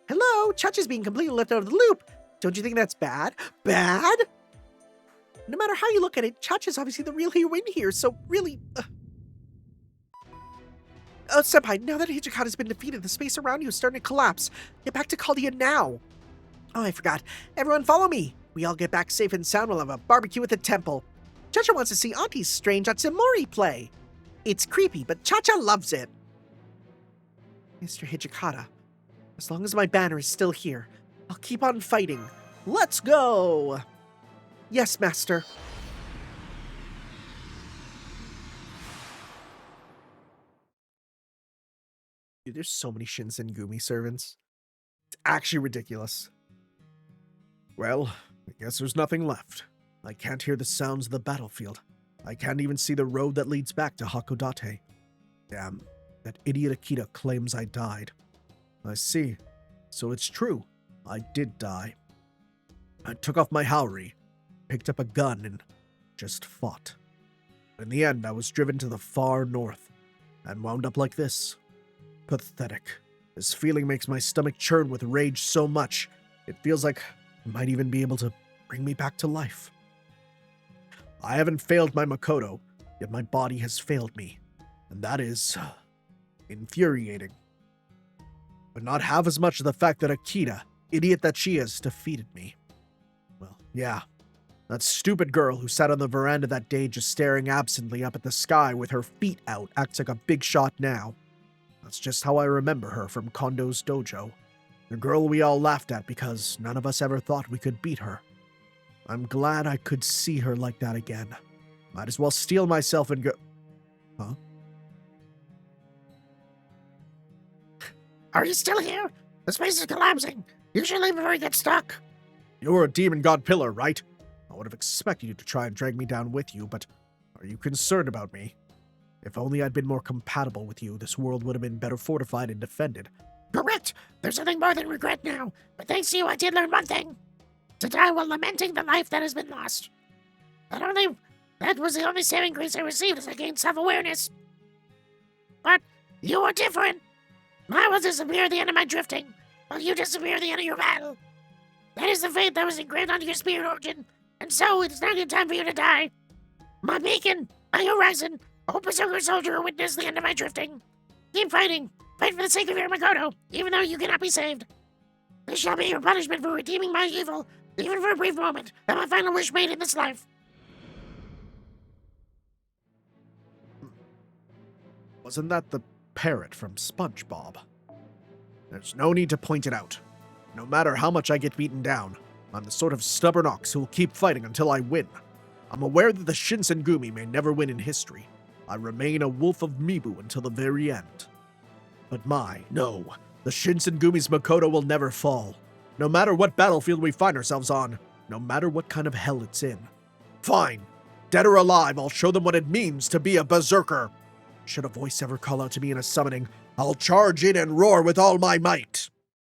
Hello, Chacha's being completely left out of the loop. Don't you think that's bad? Bad? No matter how you look at it, Chacha's obviously the real hero in here, so really... Oh, Senpai, now that Hijikata's been defeated, the space around you is starting to collapse. Get back to Caldia now. Oh, I forgot. Everyone follow me. We all get back safe and sound. We'll have a barbecue at the temple. Chacha wants to see Auntie's strange Atsumori play. It's creepy, but Chacha loves it. Mr. Hijikata, as long as my banner is still here, I'll keep on fighting. Let's go! Yes, Master. Dude, there's so many Shinsengumi servants. It's actually ridiculous. Well, I guess there's nothing left. I can't hear the sounds of the battlefield. I can't even see the road that leads back to Hakodate. Damn, that idiot Akita claims I died. I see. So it's true. I did die. I took off my haori, picked up a gun, and just fought. In the end, I was driven to the far north, and wound up like this. Pathetic. This feeling makes my stomach churn with rage so much, it feels like it might even be able to bring me back to life. I haven't failed my Makoto, yet my body has failed me, and that is infuriating. But not half as much as the fact that Akita, idiot that she is, defeated me. Well, yeah, that stupid girl who sat on the veranda that day just staring absently up at the sky with her feet out acts like a big shot now. That's just how I remember her from Kondo's dojo. The girl we all laughed at because none of us ever thought we could beat her. I'm glad I could see her like that again. Might as well steel myself and go... Huh? Are you still here? The space is collapsing. You should leave before you get stuck. You're a demon god pillar, right? I would have expected you to try and drag me down with you, but are you concerned about me? If only I'd been more compatible with you, this world would have been better fortified and defended. Correct. There's nothing more than regret now. But thanks to you, I did learn one thing. To die while lamenting the life that has been lost. That was the only saving grace I received as I gained self-awareness. But you are different. I will disappear at the end of my drifting, while you disappear at the end of your battle. That is the fate that was engraved onto your spirit origin, and so it is not yet time for you to die. My beacon, my horizon, O Berserker soldier who witnessed the end of my drifting. Keep fighting. Fight for the sake of your Makoto, even though you cannot be saved. This shall be your punishment for redeeming my evil, even for a brief moment, and my final wish made in this life. Wasn't that the parrot from SpongeBob? There's no need to point it out. No matter how much I get beaten down, I'm the sort of stubborn ox who will keep fighting until I win. I'm aware that the Shinsengumi may never win in history. I remain a wolf of Mibu until the very end. But no, the Shinsengumi's Makoto will never fall. No matter what battlefield we find ourselves on, no matter what kind of hell it's in. Fine, dead or alive, I'll show them what it means to be a berserker. Should a voice ever call out to me in a summoning, I'll charge in and roar with all my might.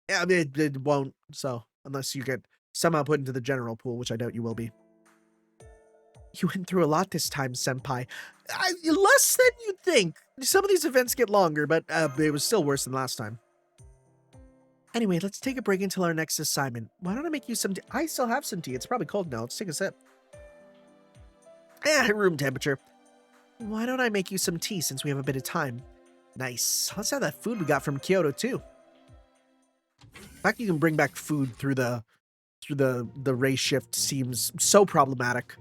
Yeah, it won't, so, unless you get somehow put into the general pool, which I doubt you will be. You went through a lot this time, Senpai. Less than you'd think. Some of these events get longer, but it was still worse than last time. Anyway, let's take a break until our next assignment. Why don't I make you some tea? I still have some tea. It's probably cold now. Let's take a sip. Room temperature. Why don't I make you some tea since we have a bit of time? Nice. Let's have that food we got from Kyoto, too. The fact you can bring back food through the race shift seems so problematic.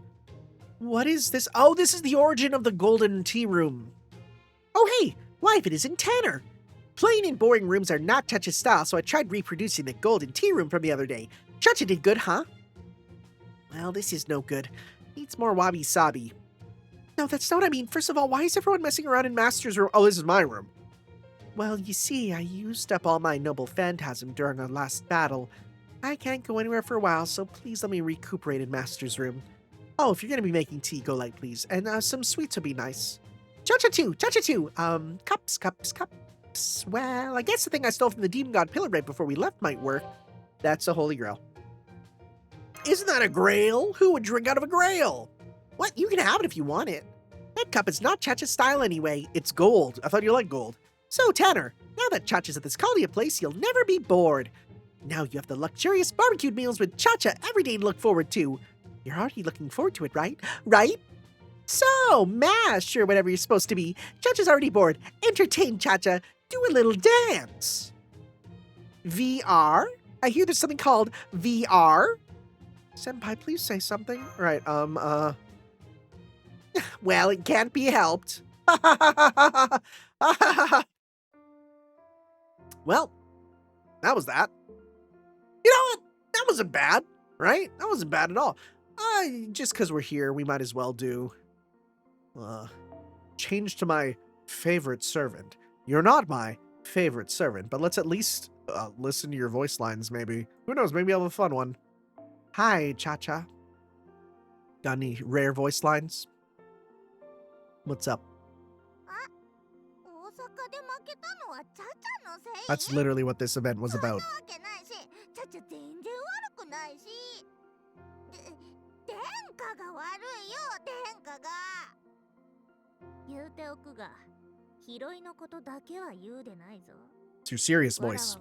What is this? Oh, this is the origin of the golden tea room. Oh, hey, life, it isn't Tanner. Plain and boring rooms are not Chacha's style, so I tried reproducing the golden tea room from the other day. Chacha did good, huh? Well, this is no good. Needs more wabi-sabi. No, that's not what I mean. First of all, why is everyone messing around in Master's room? Oh, this is my room. Well, you see, I used up all my noble phantasm during our last battle. I can't go anywhere for a while, so please let me recuperate in Master's room. Oh, if you're going to be making tea, go light, please. And some sweets would be nice. Cha-cha too. Cups. Well, I guess the thing I stole from the Demon God Pillar right before we left might work. That's a holy grail. Isn't that a grail? Who would drink out of a grail? What? You can have it if you want it. That cup is not Chacha's style anyway. It's gold. I thought you liked gold. So, Tanner, now that Chacha's at this Caldia place, you'll never be bored. Now you have the luxurious barbecued meals with Chacha every day to look forward to. You're already looking forward to it, right? Right? So, mash, or whatever you're supposed to be. Chacha's already bored. Entertain Chacha. Do a little dance. VR? I hear there's something called VR. Senpai, please say something. Right, well, it can't be helped. Well, that was that. You know what? That wasn't bad, right? That wasn't bad at all. Just because we're here, we might as well do... change to my favorite servant. You're not my favorite servant, but let's at least listen to your voice lines, maybe. Who knows? Maybe I'll have a fun one. Hi, Chacha. Got any rare voice lines? What's up? That's literally what this event was about. It's your serious voice.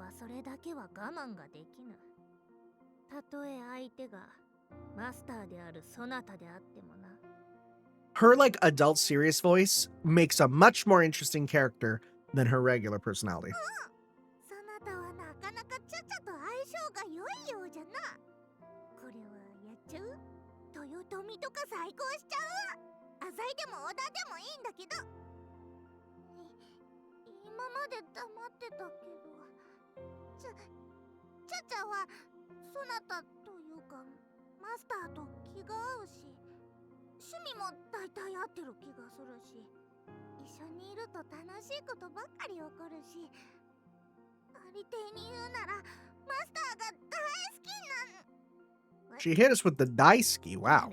Her, like, adult serious voice makes a much more interesting character than her regular personality. She hit us with the daisuki, wow.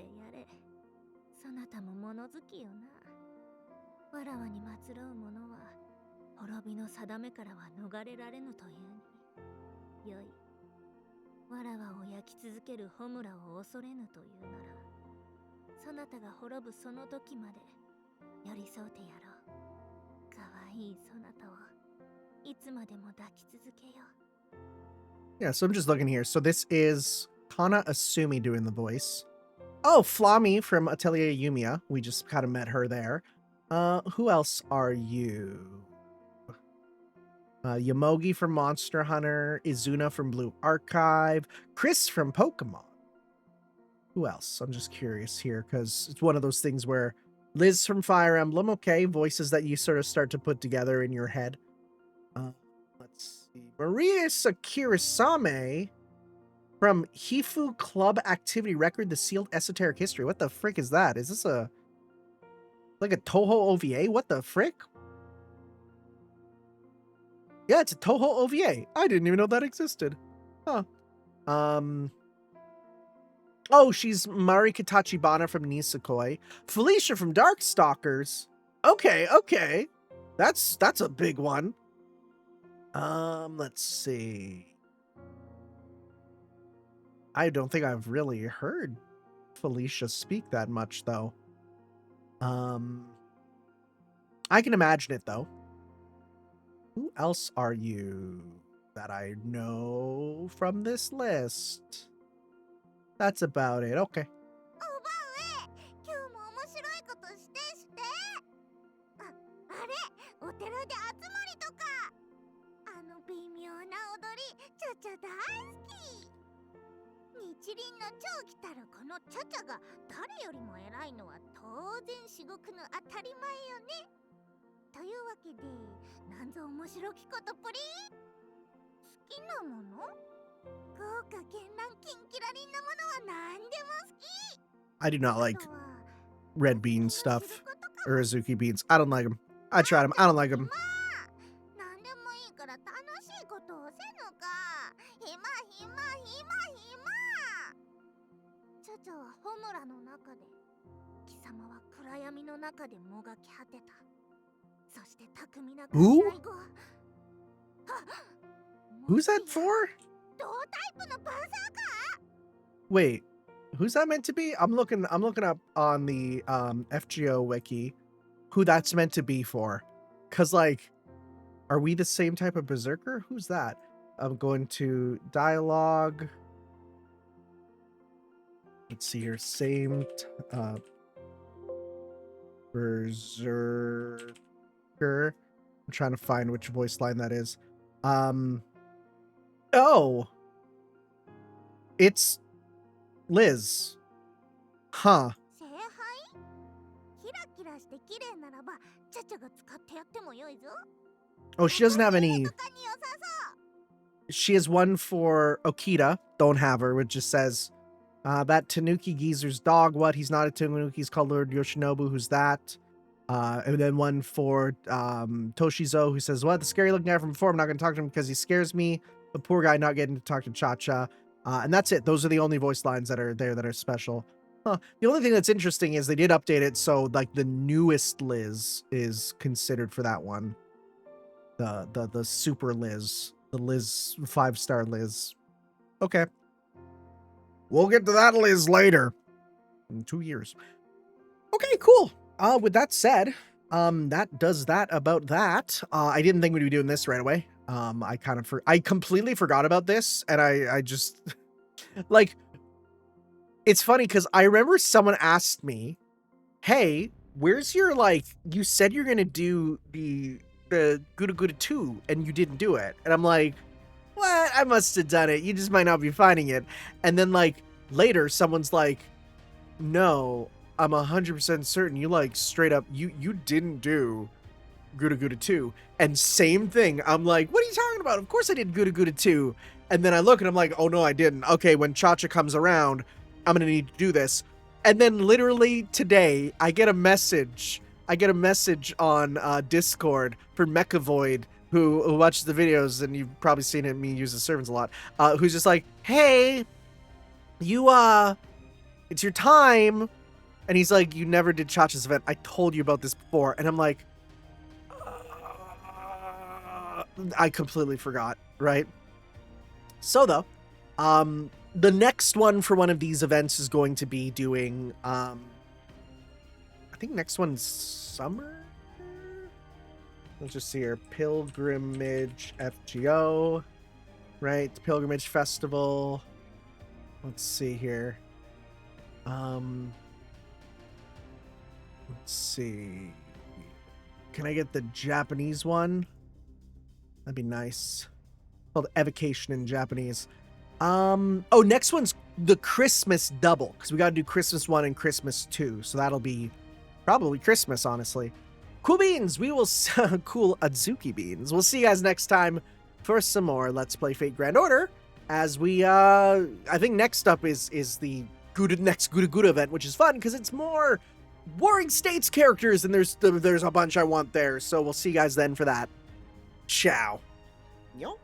Yeah, so I'm just looking here. So this is Kana Asumi doing the voice. Oh, Flami from Atelier Yumiya. We just kind of met her there. Who else are you? Yomogi from Monster Hunter, Izuna from Blue Archive, Chris from Pokemon. Who else? I'm just curious here because it's one of those things where Liz from Fire Emblem, okay, voices that you sort of start to put together in your head. Let's see. Maria Sakurasame from Hifu Club Activity Record, The Sealed Esoteric History. What the frick is that? Is this like a Toho OVA? What the frick? Yeah, it's a Toho OVA. I didn't even know that existed. Huh. Oh, she's Marika Tachibana from Nisekoi. Felicia from Darkstalkers. Okay. That's a big one. Let's see. I don't think I've really heard Felicia speak that much, though. I can imagine it, though. Who else are you that I know from this list? That's about it. Okay. おば上、今日も面白いことして。あれ、お寺で集まりとか。あの微妙な踊り、ちゃちゃ大好き。日輪の超来たるこのちゃちゃが誰よりも偉いのは当然至極の当たり前よね。というわけで、なんぞ面白きことプリン。好きなもの？豪華絢爛キンキラリンなものは何でも好き。 I do not like red bean stuff or Azuki beans. I don't like them. I tried them. I don't like them. 何でもいいから楽しいことをせぬか。ひま。ちゃちゃはホムラの中で、貴様は暗闇の中でもがき果てた。そして巧みな Who? 合語。Who's that for? 同タイプのバーサーカー。 Wait, who's that meant to be? I'm looking up on the FGO wiki who that's meant to be for. Cause like, are we the same type of berserker? Who's that? I'm going to dialogue. Let's see here. Same berserker. I'm trying to find which voice line that is. Oh, it's Liz. Huh. 聖杯？キラキラして綺麗ならば、ちゃちゃが使ってやってもよいぞ。 Oh, she doesn't have any. とかに良さそう。 She has one for Okita. Don't have her, which just says that Tanuki geezer's dog. What? He's not a Tanuki. He's called Lord Yoshinobu. Who's that? And then one for Toshizo, who says, "What? The scary looking guy from before. I'm not going to talk to him because he scares me. The poor guy not getting to talk to Cha-Cha." And that's it. Those are the only voice lines that are there that are special. Huh. The only thing that's interesting is they did update it so like the newest Liz is considered for that one. The super Liz. The Liz 5-star Liz. Okay. We'll get to that Liz later. In 2 years. Okay, cool. With that said, that does that about that. I didn't think we'd be doing this right away. I completely forgot about this, and I just like, it's funny because I remember someone asked me, "Hey, where's your like? You said you're gonna do the Guda Guda 2, and you didn't do it." And I'm like, "What? I must have done it. You just might not be finding it." And then like later, someone's like, "No, I'm 100% certain you like straight up you didn't do Guda Guda 2." And same thing. I'm like, "What are you talking about? Of course I did Guda Guda 2." And then I look and I'm like, "Oh no, I didn't. Okay, when Cha-Cha comes around, I'm gonna need to do this." And then literally today, I get a message on Discord for Mechavoid, who watches the videos, and you've probably seen it, me use the servants a lot, who's just like, "Hey, you it's your time." And he's like, "You never did Cha-Cha's event. I told you about this before." And I'm like, I completely forgot, right? So though, the next one for one of these events is going to be doing, I think next one's summer? Let's just see here. Pilgrimage FGO, right? Pilgrimage Festival. Let's see here. Let's see. Can I get the Japanese one? That'd be nice. Called evocation in Japanese. Oh, next one's the Christmas double, because we gotta do Christmas 1 and Christmas 2, so that'll be probably Christmas, honestly. Cool beans, we will cool Adzuki beans. We'll see you guys next time for some more Let's Play Fate Grand Order, as we I think next up is the next Guda Guda event, which is fun because it's more Warring States characters, and there's a bunch I want there. So we'll see you guys then for that. Ciao. Yo.